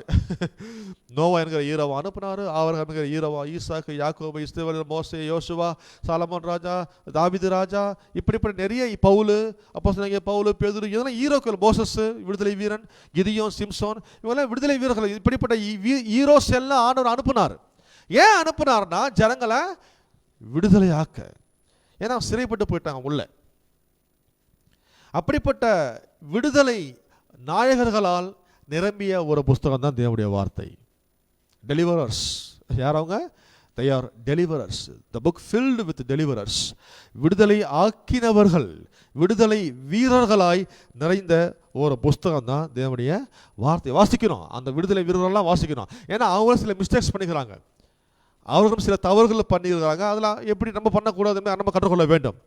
நோவா என்கிற ஹீரோவை அனுப்புனார், ஆபிரகாம் என்கிற ஹீரோவா, ஈசாக்கு, யாக்கோபு, இஸ்ரவேல், மோசே, யோசுவா, சாலமோன் ராஜா, தாவீது ராஜா, இப்படிப்பட்ட நிறைய பவுல், அப்போஸ்தலனாகிய பவுல், பேதுரு, இதெல்லாம் ஹீரோக்கள். மோசஸ் விடுதலை வீரன், கிதியோன், சிம்சோன், இவங்கெல்லாம் விடுதலை வீரர்கள். இப்படிப்பட்ட ஹீரோஸ் எல்லாம் ஆண்டவர் அனுப்புனார். ஏன் அனுப்புனார்னா ஜனங்களை விடுதலை ஆக்க. ஏன்னா சிறைப்பட்டு போயிட்டாங்க உள்ள. அப்படிப்பட்ட விடுதலை நாயகர்களால் நிரம்பிய ஒரு புஸ்தகம் தான் தேவனுடைய வார்த்தை. டெலிவரர்ஸ். யார் அவங்க? they are deliverers. the book filled with deliverers. விடுதலை ஆக்கினவர்கள், விடுதலை வீரர்களாய் நிறைந்த ஒரு புஸ்தகம் தான் தேவனுடைய வார்த்தை. வாசிக்கணும், அந்த விடுதலை வீரர்கள்லாம் வாசிக்கணும். ஏன்னா அவங்களும் சில மிஸ்டேக்ஸ் பண்ணிக்கிறாங்க, அவர்களும் சில தவறுகள் பண்ணியிருக்கிறாங்க. அதெல்லாம் எப்படி நம்ம பண்ணக்கூடாதுன்னு நம்ம கற்றுக்கொள்ள வேண்டும்.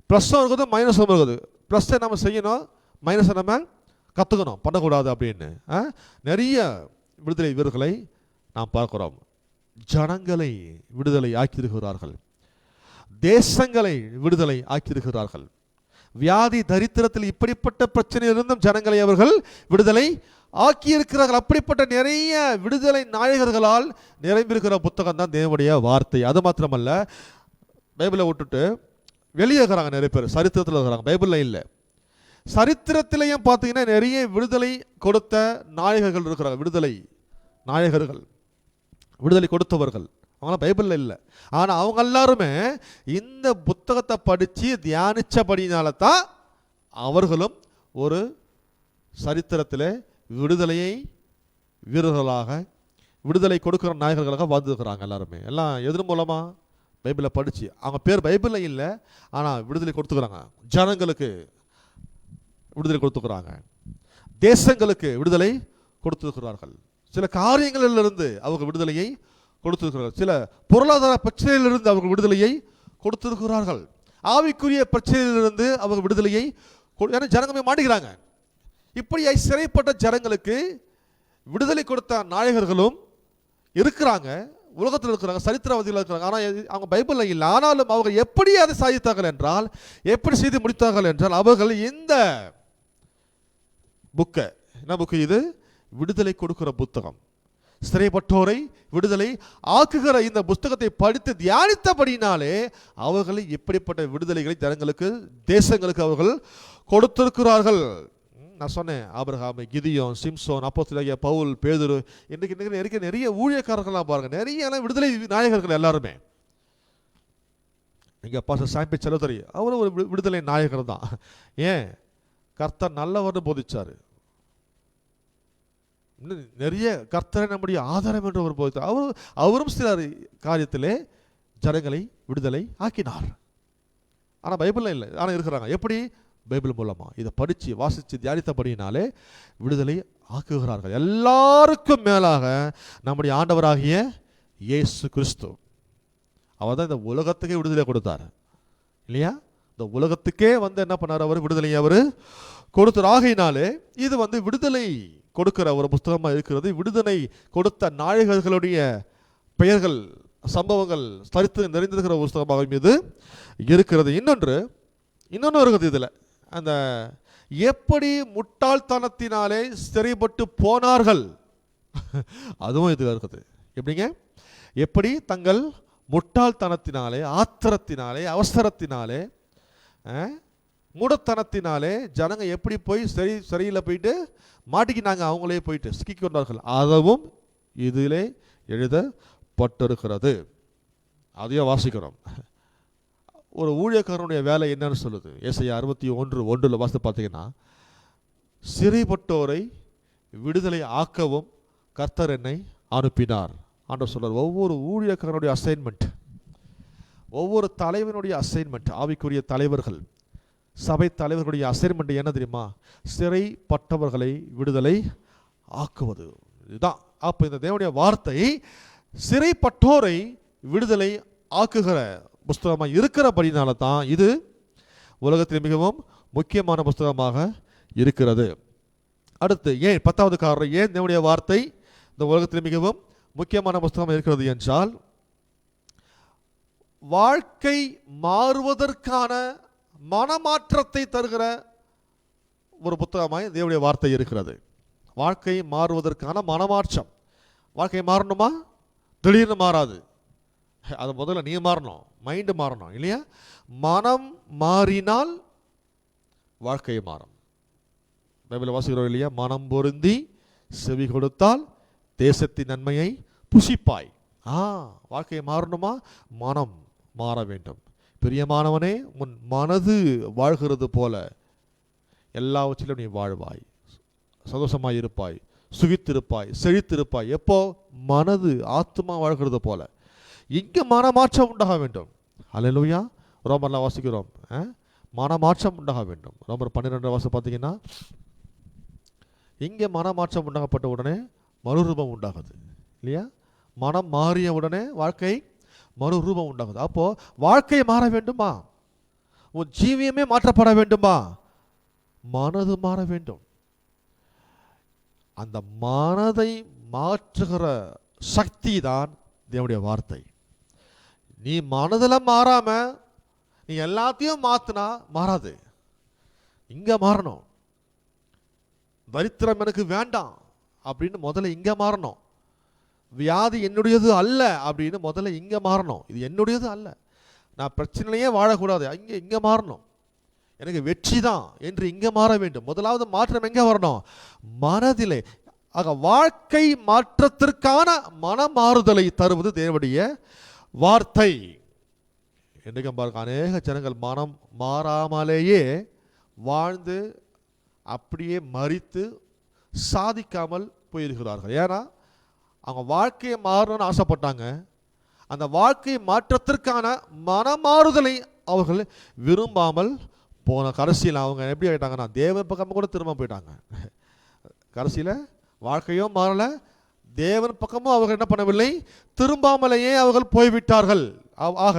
ப்ளஸ்ஸும் இருக்குது, மைனஸும் இருக்குது. ப்ளஸ்ஸை நம்ம செய்யணும், மைனஸை நம்ம கற்றுக்கணும், பண்ணக்கூடாது அப்படின்னு. நிறைய விடுதலை வீரர்களை நாம் பார்க்கிறோம். ஜனங்களை விடுதலை ஆக்கியிருக்கிறார்கள், தேசங்களை விடுதலை ஆக்கியிருக்கிறார்கள். வியாதி தரித்திரத்தில் இப்படிப்பட்ட பிரச்சனையிலிருந்தும் ஜனங்களை அவர்கள் விடுதலை ஆக்கியிருக்கிறார்கள். அப்படிப்பட்ட நிறைய விடுதலை நாயகர்களால் நிறைந்திருக்கிற புத்தகம் தான் தேவனுடைய வார்த்தை. அது மாத்திரமல்ல, பைபிளை விட்டுட்டு வெளியே இருக்கிறாங்க நிறைய பேர், சரித்திரத்தில் இருக்கிறாங்க, பைபிளில் இல்லை. சரித்திரத்திலையும் பார்த்தீங்கன்னா நிறைய விடுதலை கொடுத்த நாயகர்கள் இருக்கிறாங்க. விடுதலை நாயகர்கள், விடுதலை கொடுத்தவர்கள், அவங்களாம் பைபிளில் இல்லை. ஆனால் அவங்க எல்லாருமே இந்த புத்தகத்தை படித்து தியானித்தபடினால தான் அவர்களும் ஒரு சரித்திரத்தில் விடுதலையை வீரர்களாக, விடுதலை கொடுக்குற நாயகர்களாக வாழ்ந்துருக்கிறாங்க. எல்லாருமே எல்லாம் எதிர் மூலமாக பைபிளை படித்து, அவங்க பேர் பைபிளில் இல்லை, ஆனால் விடுதலை கொடுத்துக்கிறாங்க. ஜனங்களுக்கு விடுதலை கொடுத்துக்கிறாங்க, தேசங்களுக்கு விடுதலை கொடுத்துருக்கிறார்கள். சில காரியங்களிலிருந்து அவங்க விடுதலையை கொடுத்திருக்கிறார்கள், சில பொருளாதார பிரச்சனையிலிருந்து அவங்க விடுதலையை கொடுத்திருக்கிறார்கள், ஆவிக்குரிய பிரச்சனையிலிருந்து அவங்க விடுதலையை, ஏன்னா ஜனங்க மாட்டிக்கிறாங்க. இப்படி சிறைப்பட்ட ஜனங்களுக்கு விடுதலை கொடுத்த நாயகர்களும் இருக்கிறாங்க, உலகத்தில் இருக்கிறாங்க, சரித்திரவாதிகள் இருக்கிறாங்க. ஆனால் அவங்க பைபிளில் இல்லை. ஆனாலும் அவங்க எப்படி அதை சாதித்தார்கள் என்றால், எப்படி செய்து முடித்தார்கள் என்றால், அவர்கள் இந்த புக்கை, என்ன புக்கு இது? விடுதலை கொடுக்கிற புத்தகம். சிறைப்பட்டோரை விடுதலை ஆக்குகிற இந்த புத்தகத்தை படித்து தியானித்தபடினாலே அவர்கள் இப்படிப்பட்ட விடுதலைகளை ஜனங்களுக்கு, தேசங்களுக்கு அவர்கள் கொடுத்திருக்கிறார்கள். நான் சொன்னேன், ஆபிரகாம், கிதியோன், சிம்சோன், அப்போஸ்தலனாகிய பவுல், பேதுரு, இன்றைக்கு நிறைய ஊழியக்காரர்கள்லாம் பாருங்க, நிறைய விடுதலை நாயகர்கள் எல்லாருமே. இங்கே பாஸ்டர் சாம்பி செல்லதுரை, அவரும் ஒரு விடுதலை நாயகர் தான். ஏன்? கர்த்தர் நல்லவர்னு போதிச்சார். நிறைய கர்த்தரை நம்முடைய ஆதாரம் என்று ஒரு போதித்தார். அவரும் சில காரியத்திலே ஜனங்களை விடுதலை ஆக்கினார். ஆனால் பைபிளில் இல்லை, ஆனால் இருக்கிறாங்க. எப்படி? பைபிள் மூலமாக இதை படித்து வாசித்து தியானித்தபடினாலே விடுதலை ஆக்குகிறார்கள். எல்லாருக்கும் மேலாக நம்முடைய ஆண்டவராகிய இயேசு கிறிஸ்து, அவர் தான் இந்த உலகத்துக்கே விடுதலை கொடுத்தார் இல்லையா? இந்த உலகத்துக்கே என்ன பண்ணார்? அவர் விடுதலையை அவர் கொடுத்தார். ஆகையினாலே இது விடுதலை கொடுக்கிற ஒரு புத்தகமாக இருக்கிறது. விடுதலை கொடுத்த நாயகர்களுடைய பெயர்கள், சம்பவங்கள், சரித்திரம் நிறைந்திருக்கிற புத்தகமாக இது இருக்கிறது. இன்னொன்று இருக்குது இதில், அந்த எப்படி முட்டாள்தனத்தினாலே சிறைப்பட்டு போனார்கள், அதுவும் இது இருக்குது. எப்படிங்க? எப்படி தங்கள் முட்டாள்தனத்தினாலே, ஆத்திரத்தினாலே, அவசரத்தினாலே, மூடத்தனத்தினாலே ஜனங்க எப்படி போய் சரியில் போயிட்டு மாட்டிக்கினாங்க, அவங்களே போயிட்டு சிக்கிக்கொண்டார்கள். அதுவும் இதிலே எழுதப்பட்டிருக்கிறது. அதையும் வாசிக்கிறோம். ஒரு ஊழியக்காரனுடைய வேலை என்னன்னு சொல்லுது? ஏசாயா 61:1 வாசித்து பார்த்தீங்கன்னா, சிறைப்பட்டோரை விடுதலை ஆக்கவும் கர்த்தர் என்னை அனுப்பினார் ஆண்டவர் சொல்றார். ஒவ்வொரு ஊழியக்காரனுடைய அசைன்மெண்ட், ஒவ்வொரு தலைவனுடைய அசைன்மெண்ட், ஆவிக்குரிய தலைவர்கள், சபை தலைவர்களுடைய அசைன்மெண்ட் என்ன தெரியுமா? சிறைப்பட்டவர்களை விடுதலை ஆக்குவது. இதுதான். அப்போ இந்த தேவனுடைய வார்த்தை சிறைப்பட்டோரை விடுதலை ஆக்குகிற புஸ்தகமாக இருக்கிறபடினால தான் இது உலகத்தில் மிகவும் முக்கியமான புஸ்தகமாக இருக்கிறது. அடுத்து ஏன் 10வது காரணம், ஏன் தேவனுடைய வார்த்தை இந்த உலகத்தில் மிகவும் முக்கியமான புஸ்தகம் இருக்கிறது என்றால், வாழ்க்கை மாறுவதற்கான மனமாற்றத்தை தருகிற ஒரு புத்தகமாய் தேவனுடைய வார்த்தை இருக்கிறது. வாழ்க்கை மாறுவதற்கான மனமாற்றம். வாழ்க்கை மாறணுமா? திடீர்னு மாறாது. அது முதல்ல நீ மாறணும், மைண்டு மாறணும் இல்லையா? மனம் மாறினால் வாழ்க்கை மாறும். பைபிள் வாசிக்கிறோம் இல்லையா? மனம் பொருந்தி செவி கொடுத்தால் தேசத்தின் நன்மையை புசிப்பாய். வாழ்க்கை மாறணுமா? மனம் மாற வேண்டும். பிரியமானவனே, உன் மனது வாழ்கிறது போல எல்லாவற்றிலும் நீ வாழ்வாய், சந்தோஷமாய் இருப்பாய், சுகித்திருப்பாய், செழித்திருப்பாய். எப்போ? மனது ஆத்மா வாழ்கிறது போல. இங்கே மனமாற்றம் உண்டாக வேண்டும். அல்லேலூயா. ரோமர்லாம் வாசிக்கிறோம், மனமாற்றம் உண்டாக வேண்டும். ரோமர் 12 வாசம் பார்த்தீங்கன்னா, இங்கே மனமாற்றம் உண்டாகப்பட்ட உடனே மறுரூபம் உண்டாகுது இல்லையா? மனம் மாறிய உடனே வாழ்க்கை மறுரூபம் உண்டாகுது. அப்போ வாழ்க்கை மாற வேண்டுமா? உன் ஜீவியமே மாற்றப்பட வேண்டுமா? மனது மாற வேண்டும். அந்த மனதை மாற்றுகிற சக்தி தான் தேவனுடைய வார்த்தை. நீ மனதில் மாறாம நீ எல்லாத்தையும் மாத்தினா மாறாது. இங்க மாறணும். தரித்திரம் எனக்கு வேண்டாம் அப்படின்னு முதல்ல இங்க மாறணும். வியாதி என்னுடையது அல்ல அப்படின்னு முதல்ல இங்க மாறணும். இது என்னுடையது அல்ல, நான் பிரச்சனையே வாழக்கூடாது, இங்க மாறணும். எனக்கு வெற்றி தான் என்று இங்க மாற வேண்டும். முதலாவது மாற்றம் எங்க வரணும்? மனதிலே. ஆக வாழ்க்கை மாற்றத்திற்கான மனமாறுதலை தருவது தேவனுடைய வார்த்தை. இன்றைக்கும் பாருங்க, அநேக ஜனங்கள் மனம் மாறாமலேயே வாழ்ந்து அப்படியே மரித்து சாதிக்காமல் போயிருக்கிறார்கள். ஏன்னா அவங்க வாழ்க்கையை மாறணும்னு ஆசைப்பட்டாங்க. அந்த வாழ்க்கை மாற்றத்திற்கான மனமாறுதலை அவர்கள் விரும்பாமல் போன கடைசியில் அவங்க எப்படி ஆகிட்டாங்கன்னா, தேவன் பக்கம் கூட திரும்ப போயிட்டாங்க. கடைசியில் வாழ்க்கையும் மாறலை, தேவன் பக்கமும் அவர்கள் என்ன பண்ணவில்லை, திரும்பாமலேயே அவர்கள் போய்விட்டார்கள். ஆக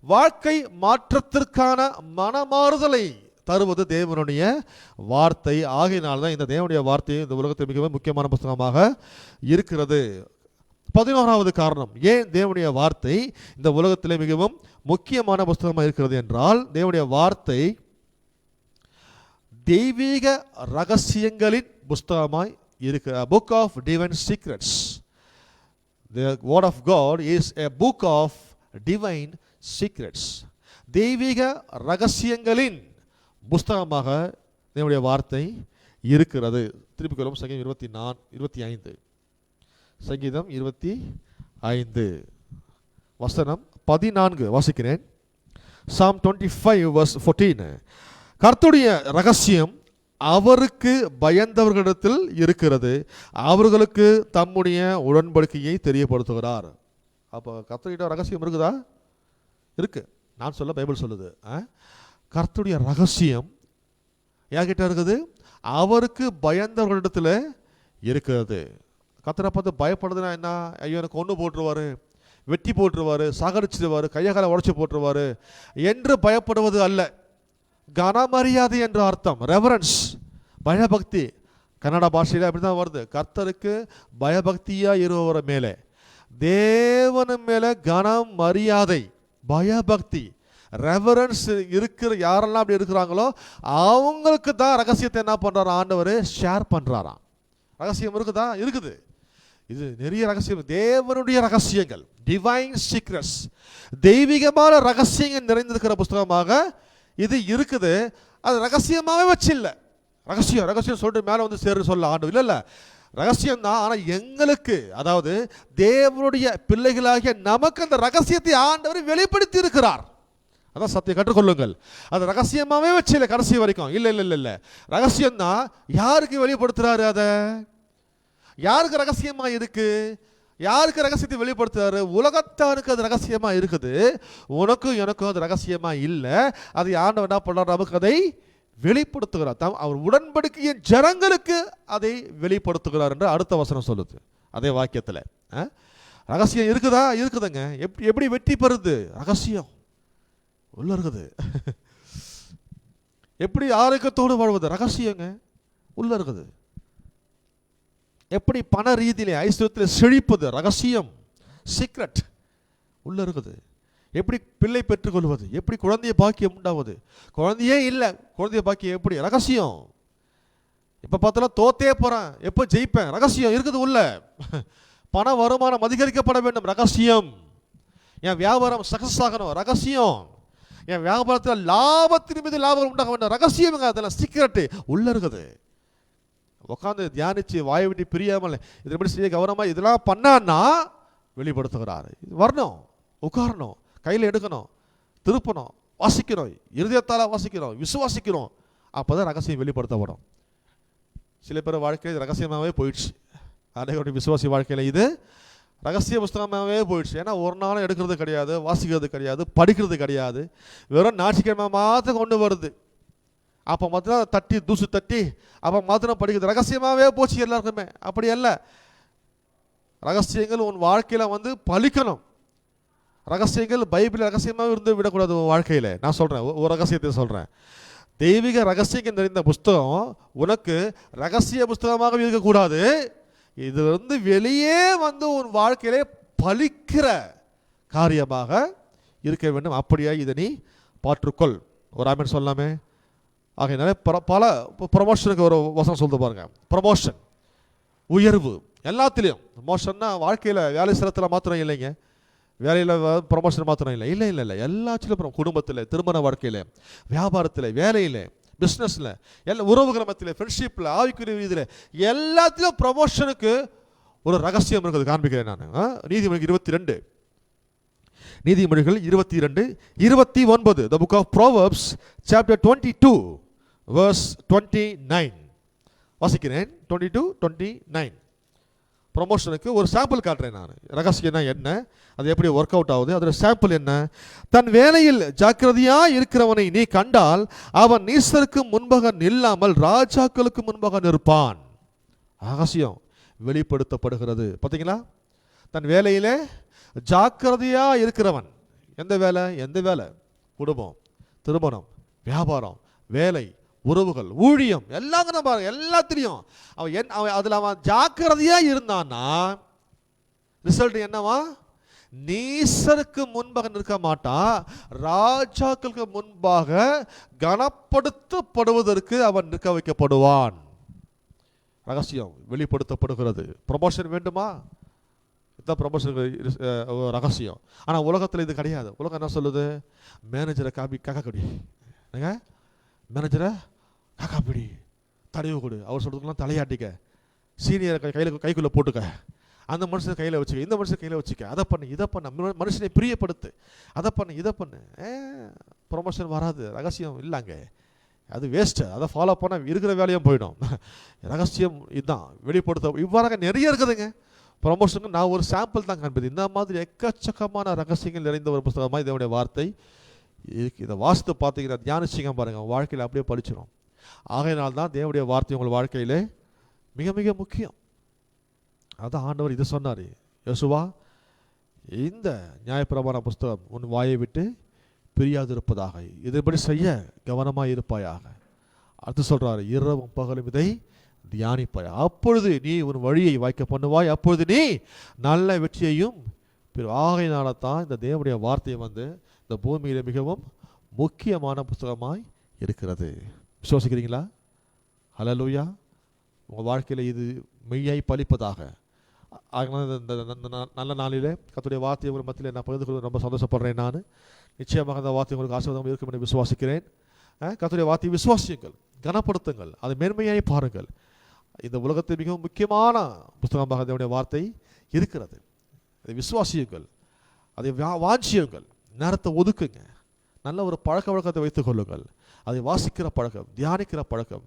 வாழ்க்கை மாற்றத்திற்கான மனமாறுதலை தருவது தேவனுடைய வார்த்தை. ஆகையினால்தான் இந்த தேவனுடைய வார்த்தை இந்த உலகத்தில் மிகவும் முக்கியமான புத்தகமாக இருக்கிறது. 11வது காரணம் ஏன் தேவனுடைய வார்த்தை இந்த உலகத்திலே மிகவும் முக்கியமான புத்தகமாக இருக்கிறது என்றால், தேவனுடைய வார்த்தை தெய்வீக ரகசியங்களின் புத்தகமாய் இருக்கிற book of divine secrets. The word of God is a book of divine secrets. தெய்வீக ரகசியங்களின் புஸ்தகமாக தேவனுடைய வார்த்தை இருக்கிறது. திருப்பிக் கொள்ளும் சங்கீதம் 25. சங்கீதம் 25 வசனம் 14 வாசிக்கிறேன். Psalm 25 verse 14. கர்த்தருடைய ரகசியம் அவருக்கு பயந்தவர்களிடத்தில் இருக்கிறது, அவர்களுக்கு தம்முடைய உடன்படிக்கையை தெரியப்படுத்துகிறார். அப்போ கர்த்தருடைய ரகசியம் இருக்குதா? இருக்கு. நான் சொல்ல பைபிள் சொல்லுது. கர்த்தருடைய ரகசியம் யார்கிட்ட இருக்குது? அவருக்கு பயந்தவர்களிடத்தில் இருக்கிறது. கர்த்தரை பார்த்து பயப்படுதுன்னா என்ன? ஐயோ எனக்கு கொன்று போட்டுருவாரு, வெட்டி போட்டுருவாரு, சாகடிச்சிடுவாரு, கையகால உடச்சி போட்டுருவாரு என்று பயப்படுவது அல்ல. கனமரியாதை என்ற அர்த்தம், ரெவரன்ஸ், பயபக்தி. கன்னட பாஷையில் அப்படி தான் வருது. கர்த்தருக்கு பயபக்தியாக இருவர மேலே, தேவனு மேலே கனம், மரியாதை, பயபக்தி, ரெவரன்ஸ் இருக்கிற யாரெல்லாம் அப்படி இருக்கிறாங்களோ அவங்களுக்கு தான் ரகசியத்தை என்ன பண்ணுறாரு ஆண்டவர் ஷேர் பண்ணுறாராம். ரகசியம் இருக்குதா? இருக்குது. இது நிறைய ரகசியம், தேவனுடைய ரகசியங்கள், டிவைன் சீக்ரெட்ஸ், தெய்வீகமான ரகசியங்கள் நிறைந்திருக்கிற புஸ்தகமாக இது இருக்குது. அது ரகசியமாகவே வச்சில்ல. ரகசியம் ரகசியம் சொல்லிட்டு மேலே வந்து சேரு சொல்ல ஆண்டவர் இல்லை, ரகசியம் தான். ஆனால் எங்களுக்கு, அதாவது தேவனுடைய பிள்ளைகளாகிய நமக்கு அந்த ரகசியத்தை ஆண்டவர் வெளிப்படுத்தி இருக்கிறார். அதான் சத்தியம், கற்றுக்கொள்ளுங்கள். அது ரகசியமாகவே வச்சில்ல கடைசி வரைக்கும். இல்லை இல்லை இல்லை இல்லை, ரகசியம் தான். யாருக்கு வெளிப்படுத்துறாரு? அதை யாருக்கு ரகசியமா இருக்கு? யாருக்கு ரகசியத்தை வெளிப்படுத்துறாரு? உலகத்தாருக்கு அது ரகசியமா இருக்குது, உனக்கும் எனக்கும் அது ரகசியமா இல்லை. அதை ஆண்டவர் என்ன பண்றார்? நமக்கு அதை வெளிப்படுத்துகிறார். அவர் உடன்படிக்கையின் ஜனங்களுக்கு அதை வெளிப்படுத்துகிறார் என்று அடுத்த வசனம் சொல்லுது அதே வாக்கியத்தில். ரகசியம் இருக்குதா? இருக்குதுங்க. எப்படி வெற்றி பெறுது? ரகசியம் உள்ள இருக்குது. எப்படி ஆரோக்கியத்தோடு வாழ்வது? ரகசியங்க உள்ள இருக்குது. எப்படி பண ரீதியிலே ஐஸ்வர்யத்தில் செழிப்பது, ரகசியம், சீக்ரெட் உள்ள இருக்குது. எப்படி பிள்ளை பெற்றுக்கொள்வது, எப்படி குழந்தைய பாக்கியம் உண்டாவது, குழந்தையே இல்லை குழந்தைய பாக்கியம் எப்படி, ரகசியம். இப்போ பார்த்தாலும் தோத்தே போகிறேன், எப்போ ஜெயிப்பேன், ரகசியம் இருக்குது உள்ள. பண வருமானம் அதிகரிக்கப்பட வேண்டும், ரகசியம். என் வியாபாரம் சக்ஸஸ் ஆகணும், ரகசியம். என் வியாபாரத்தில் லாபத்தின் மீது லாபம் உண்டாக வேண்டும், ரகசியம். அதெல்லாம் சீக்கிரட்டு உள்ள இருக்குது. உட்காந்து தியானிச்சு வாயை விட்டு பிரியாமல் இதை எப்படி செய்ய கவனமாக இதெல்லாம் பண்ணான்னா வெளிப்படுத்துகிறாரு. இது வரணும், உட்காரணும், கையில் எடுக்கணும், திருப்பணும், வாசிக்கணும், இருதயத்தால் வாசிக்கணும், விசுவாசிக்கணும். அப்போ தான் ரகசியம் வெளிப்படுத்தப்படும். சில பேர் வாழ்க்கையில் ரகசியமாகவே போயிடுச்சு. அனைவருடைய விசுவாசி வாழ்க்கையில் இது ரகசிய புஸ்தகமாகவே போயிடுச்சு. ஏன்னா ஒரு நாளும் எடுக்கிறது கிடையாது, வாசிக்கிறது கிடையாது, படிக்கிறது கிடையாது. வெறும் ஞாயிற்றுக்கிழமை மாத்திரம் கொண்டு வருது. அப்போ மாத்திரம் தட்டி தூசு தட்டி அப்போ மாத்திரம் படிக்கிறது. ரகசியமாகவே போச்சு எல்லாருக்குமே. அப்படி அல்ல. ரகசியங்கள் உன் வாழ்க்கையில் பலிக்கணும். ரகசியங்கள் பைபிள் ரகசியமாக இருந்து விடக்கூடாது உன் வாழ்க்கையில். நான் சொல்கிறேன், ஒரு ரகசியத்தை சொல்கிறேன். தெய்வீக ரகசியம் நிறைந்த புஸ்தகம் உனக்கு ரகசிய புஸ்தகமாக இருக்கக்கூடாது. இது வெளியே உன் வாழ்க்கையிலே பலிக்கிற காரியமாக இருக்க வேண்டும். அப்படியே இதை நீ பாற்றுக்கொள். ஒரு ஆமென் சொல்லாமே. ஆகையினால பல ப்ரமோஷனுக்கு ஒரு வசனம் சொல்லிட்டு பாருங்க. ப்ரமோஷன், உயர்வு, எல்லாத்துலேயும். ப்ரமோஷன்னா வாழ்க்கையில் வேலை ஸ்தலத்தில் மாத்திரம் இல்லைங்க, வேலையில் ப்ரமோஷன் மாத்திரம் இல்லை, இல்லை இல்லை இல்லை, எல்லாத்திலும். குடும்பத்தில், திருமண வாழ்க்கையில், வியாபாரத்தில், வேலையில், பிஸ்னஸில், எல்லா உறவுகள் மத்தியில், ஃப்ரெண்ட்ஷிப்பில், ஆவிக்குரிய ரீதியில் எல்லாத்திலும் ப்ரமோஷனுக்கு ஒரு ரகசியம் இருக்குது. காண்பிக்கிறேன் நான். நீதிமொழிகள் 22, நீதிமொழிகள் 22, 29. The book of Proverbs chapter 22 verse 29 வாசிக்கிறேன். 22, 29. ப்ரமோஷனுக்கு ஒரு சாம்பிள் காட்டுறேன் நான். ரகசியம்னா என்ன, அது எப்படி ஒர்க் அவுட் ஆகுது, அதோட சாம்பிள் என்ன. தன் வேலையில் ஜாக்கிரதையாக இருக்கிறவனை நீ கண்டால் அவன் நீசருக்கு முன்பாக நில்லாமல் ராஜாக்களுக்கு முன்பாக நிற்பான். ரகசியம் வெளிப்படுத்தப்படுகிறது. பார்த்தீங்களா? தன் வேலையிலே ஜாக்கிரதையாக இருக்கிறவன். எந்த வேலை? எந்த வேலை? குடும்பம், திருமணம், வியாபாரம், வேலை, உறவுகள், ஊழியம், எல்லாம் பாருங்க. எல்லாத்திலையும் அவன் அதில் அவன் ஜாக்கிரதையாக இருந்தான்னா ரிசல்ட் என்னவா? நீசருக்கு முன்பாக நிற்க மாட்டான், ராஜாக்களுக்கு முன்பாக கனப்படுத்தப்படுவதற்கு அவன் நிற்க வைக்கப்படுவான். ரகசியம் வெளிப்படுத்தப்படுகிறது. ப்ரமோஷன் வேண்டுமா? இதுதான் ப்ரமோஷனுக்கு ரகசியம். ஆனால் உலகத்தில் இது கிடையாது. உலகம் என்ன சொல்லுது? மேனேஜரை காக்காப்பிடி, மேனேஜரை காக்காப்பிடி, தடவை கொடு, அவர் சொல்றதுக்கெல்லாம் தலையாட்டிக்க, சீனியரை கைக்குள்ளே போட்டுக்க, அந்த மனுஷனை கையில் வச்சுக்க, இந்த மனுஷனை கையில் வச்சுக்க, அதை பண்ணு, இதை பண்ண, மனுஷனை பிரியப்படுத்து, அதை பண்ணு, இதை பண்ணு. ப்ரொமோஷன் வராது. ரகசியம் இல்லைங்க, அது வேஸ்ட்டு. அதை ஃபாலோ பண்ண இருக்கிற வேலையும் போயிடும். ரகசியம் இதுதான் வெளிப்படுத்த. இவ்வாறாக நிறைய இருக்குதுங்க ப்ரொமோஷனுக்கு. நான் ஒரு சாம்பிள் தான் காண்பது. இந்த மாதிரி எக்கச்சக்கமான ரகசியங்கள் நிறைந்த ஒரு புத்தகமாக இதனுடைய வார்த்தை. இதை வாசித்து பார்த்தீங்கன்னா தியானிச்சிங்க பாருங்கள், வாழ்க்கையில் அப்படியே பழிச்சிடும். ஆகையினால்தான் தேவனுடைய வார்த்தை உங்கள் வாழ்க்கையிலே மிக மிக முக்கியம். அதான் ஆண்டவர் இது சொன்னார். யோசுவா, இந்த நியாயப்பிரமாண புஸ்தகம் உன் வாயை விட்டு பிரியாது இருப்பதாக, இதன்படி செய்ய கவனமாக இருப்பாயாக. அடுத்து சொல்கிறாரு, இரவும் பகலும் இதை தியானிப்பாய், அப்பொழுது நீ உன் வழியை வாய்க்க பண்ணுவாய், அப்பொழுது நீ நல்ல வெற்றியையும். ஆகையினால தான் இந்த தேவனுடைய வார்த்தையை இந்த பூமியில் மிகவும் முக்கியமான புத்தகமாய் இருக்கிறது. விசுவாசிக்கிறீங்களா? ஹல்லேலூயா. உங்கள் வாழ்க்கையில் இது மெய்யாய் பலிப்பதாக. இந்த நல்ல நாளிலே கர்த்தருடைய வார்த்தையை ஒரு மத்தியில் நான் பகிர்ந்து கொள்ள ரொம்ப சந்தோஷப்படுறேன். நான் நிச்சயமாக அந்த வார்த்தை உங்களுக்கு ஆசீர்வாதம் இருக்கும் என்று விசுவாசிக்கிறேன். கர்த்தருடைய வார்த்தையை விசுவாசியுங்கள், கனப்படுத்துங்கள், அதை மேன்மையாய் பாருங்கள். இந்த உலகத்தில் மிகவும் முக்கியமான புத்தகமாக அதனுடைய வார்த்தை இருக்கிறது. அதை விசுவாசியுங்கள், அதை வாஞ்சியுங்கள், நேரத்தை ஒதுக்குங்க, நல்ல ஒரு பழக்க வழக்கத்தை வைத்துக் கொள்ளுங்கள். அதை வாசிக்கிற பழக்கம், தியானிக்கிற பழக்கம்.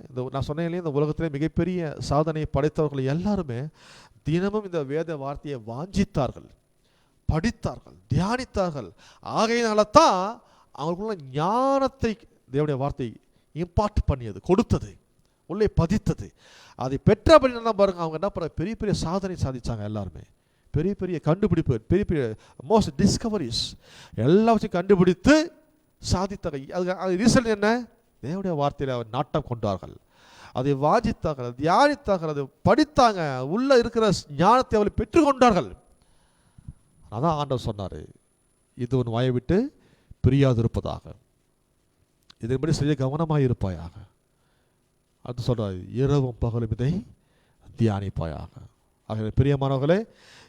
இந்த நான் சொன்னேன், இந்த உலகத்திலே மிகப்பெரிய சாதனை படைத்தவர்கள் எல்லாருமே தினமும் இந்த வேத வார்த்தையை வாஞ்சித்தார்கள், படித்தார்கள், தியானித்தார்கள். ஆகையினால தான் அவங்களுக்குள்ள ஞானத்தை தேவனுடைய வார்த்தை இம்பார்ட் பண்ணியது, கொடுத்தது, உள்ளே பதித்தது. அதை பெற்றபடி என்ன பாருங்க, அவங்க என்ன பண்ண பெரிய பெரிய சாதனை சாதிச்சாங்க. எல்லாருமே பெரிய பெரிய கண்டுபிடிப்பு, பெரிய பெரிய மோஸ்ட் டிஸ்கவரிஸ் எல்லாவற்றையும் கண்டுபிடித்து சாதித்தாங்க. அது ரிசல்ட் என்ன? தேவனுடைய வார்த்தையில் அவர் நாட்டம் கொண்டார்கள். அதை வாசித்தார்கள், தியானித்தார்கள், அதை படித்தாங்க, உள்ள இருக்கிற ஞானத்தை அவர்கள் பெற்றுக்கொண்டார்கள். அதான் ஆண்டவர் சொன்னார், இது உன் வாயை விட்டு பிரியாதிருப்பதாக, இதன்படி செய்ய கவனமாக இருப்பாயாக. அது சொல்றாரு, இரவும் பகலும் இதை தியானிப்பாயாக. ஆக பிரியமானவர்களே,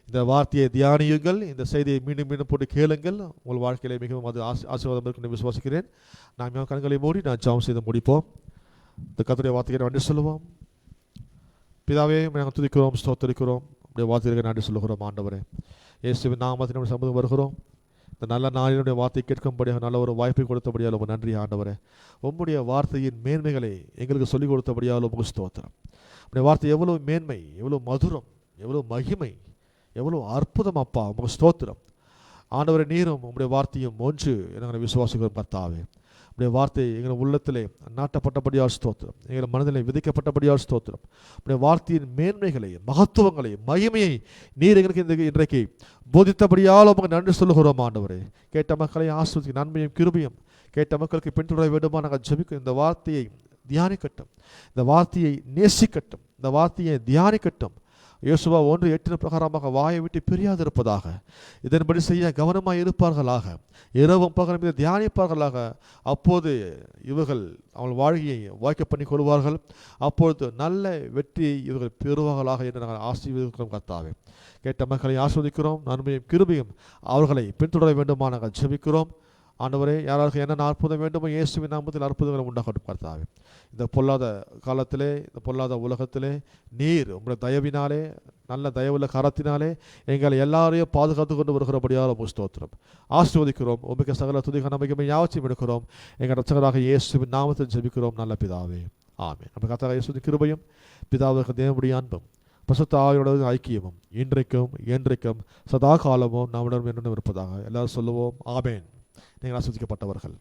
இந்த வார்த்தையை தியானியுங்கள், இந்த செய்தியை மீண்டும் மீண்டும் போட்டு கேளுங்கள். உங்கள் வாழ்க்கையிலே மிகவும் அது ஆசீர்வாதம் இருக்குன்னு விசுவாசிக்கிறேன். நாம் கண்களை மூடி நான் ஜெபம் செய்து முடிப்போம். இந்த கர்த்தருடைய வார்த்தையை நன்றி சொல்லுவோம். பிதாவே, நாங்கள் துதிக்கிறோம், ஸ்தோத்திரிக்கிறோம், உடைய வார்த்தைகளை நன்றி சொல்லுகிறோம். ஆண்டவரே, இயேசுவின் நாமத்தில் நம்முடைய சமூகம் வருகிறோம். இந்த நல்ல நாளினுடைய வார்த்தை கேட்கும்படியாக நல்ல ஒரு வாய்ப்பை கொடுத்தபடியால் உங்கள் நன்றி ஆண்டவரே. உம்முடைய வார்த்தையின் மேன்மைகளை எங்களுக்கு சொல்லிக் கொடுத்தபடியால் உங்களுக்கு ஸ்தோத்திரம். உடைய வார்த்தை எவ்வளோ மேன்மை, எவ்வளோ மதுரம், எவ்வளோ மகிமை, எவ்வளோ அற்புதம் அப்பா, உங்களுக்கு ஸ்தோத்திரம். ஆண்டவரை நீரும் உங்களுடைய வார்த்தையும் ஒன்று எங்களை விசுவாசிக்கிறோம் கர்த்தாவே. உடைய வார்த்தை எங்கள் உள்ளத்திலே நாட்டப்பட்டபடியால் ஸ்தோத்திரம், எங்கள் மனதிலே விதிக்கப்பட்டபடியால் ஸ்தோத்திரம். உடைய வார்த்தையின் மேன்மைகளை, மகத்துவங்களை, மகிமையை நீர் எங்களுக்கு இன்றைக்கு போதித்தபடியால் உங்களுக்கு நன்றி சொல்லுகிறோம் ஆண்டவரே. கேட்ட மக்களை ஆஸ்வதிக்க நன்மையும் கிருபையும் கேட்ட மக்களுக்கு பின்தொடர வேண்டுமா நாங்கள் ஜெபிக்கும். இந்த வார்த்தையை தியானிக்கட்டும், இந்த வார்த்தையை நேசிக்கட்டும், இந்த வார்த்தையை தியானிக்கட்டும். யோசுவா 1:8 பிரகாரமாக வாயை விட்டு பிரியாதிருப்பதாக, இதன்படி செய்ய கவனமாக இருப்பார்களாக, இரவும் பகலும் இதை தியானிப்பார்களாக. அப்போது இவர்கள் அவள் வாழ்க்கையை வாய்க்க பண்ணி கொள்வார்கள். அப்பொழுது நல்ல வெற்றி இவர்கள் பெறுவார்களாக என்று நாங்கள் ஆசீர்வதிக்கிறோம் கர்த்தாவே. கேட்ட மக்களை ஆஸ்வதிக்கிறோம், நன்மையும் கிருபையும் அவர்களை பின்தொடர வேண்டுமா நாங்கள் ஜெபிக்கிறோம். ஆண்டவரே, யாராருக்கு என்ன அற்புதம் வேண்டுமோ இயேசுவின் நாமத்தில் அற்புதங்களை உண்டாகட்டும் கர்த்தாவே. இந்த பொல்லாத காலத்திலே, இந்த பொல்லாத உலகத்திலே நீர் உங்களுடைய தயவினாலே, நல்ல தயவுள்ள கரத்தினாலே எங்களை எல்லாரையும் பாதுகாத்து கொண்டு வருகிறபடியால் உங்கள் ஸ்தோத்திரம் ஆசீர்வதிக்கிறோம். உமக்கு சகல துதிக நம்பிக்கை யாவற்றையும் எடுக்கிறோம். எங்கள் ரட்சகராக இயேசுவின் நாமத்தில் ஜெபிக்கிறோம் நல்ல பிதாவே, ஆமென். நம்ம கர்த்தராகிய இயேசுவின் கிருபையும் பிதாவுக்கு தேவனுடைய அன்பும் பரிசுத்த ஆவியோட ஐக்கியமும் இன்றைக்கும் என்றைக்கும் சதா காலமும் நம்முடன் இருப்பதாக எல்லாரும் சொல்லுவோம். ஆமென். நீங்கள் ஆசீர்வதிக்கப்பட்டவர்கள்.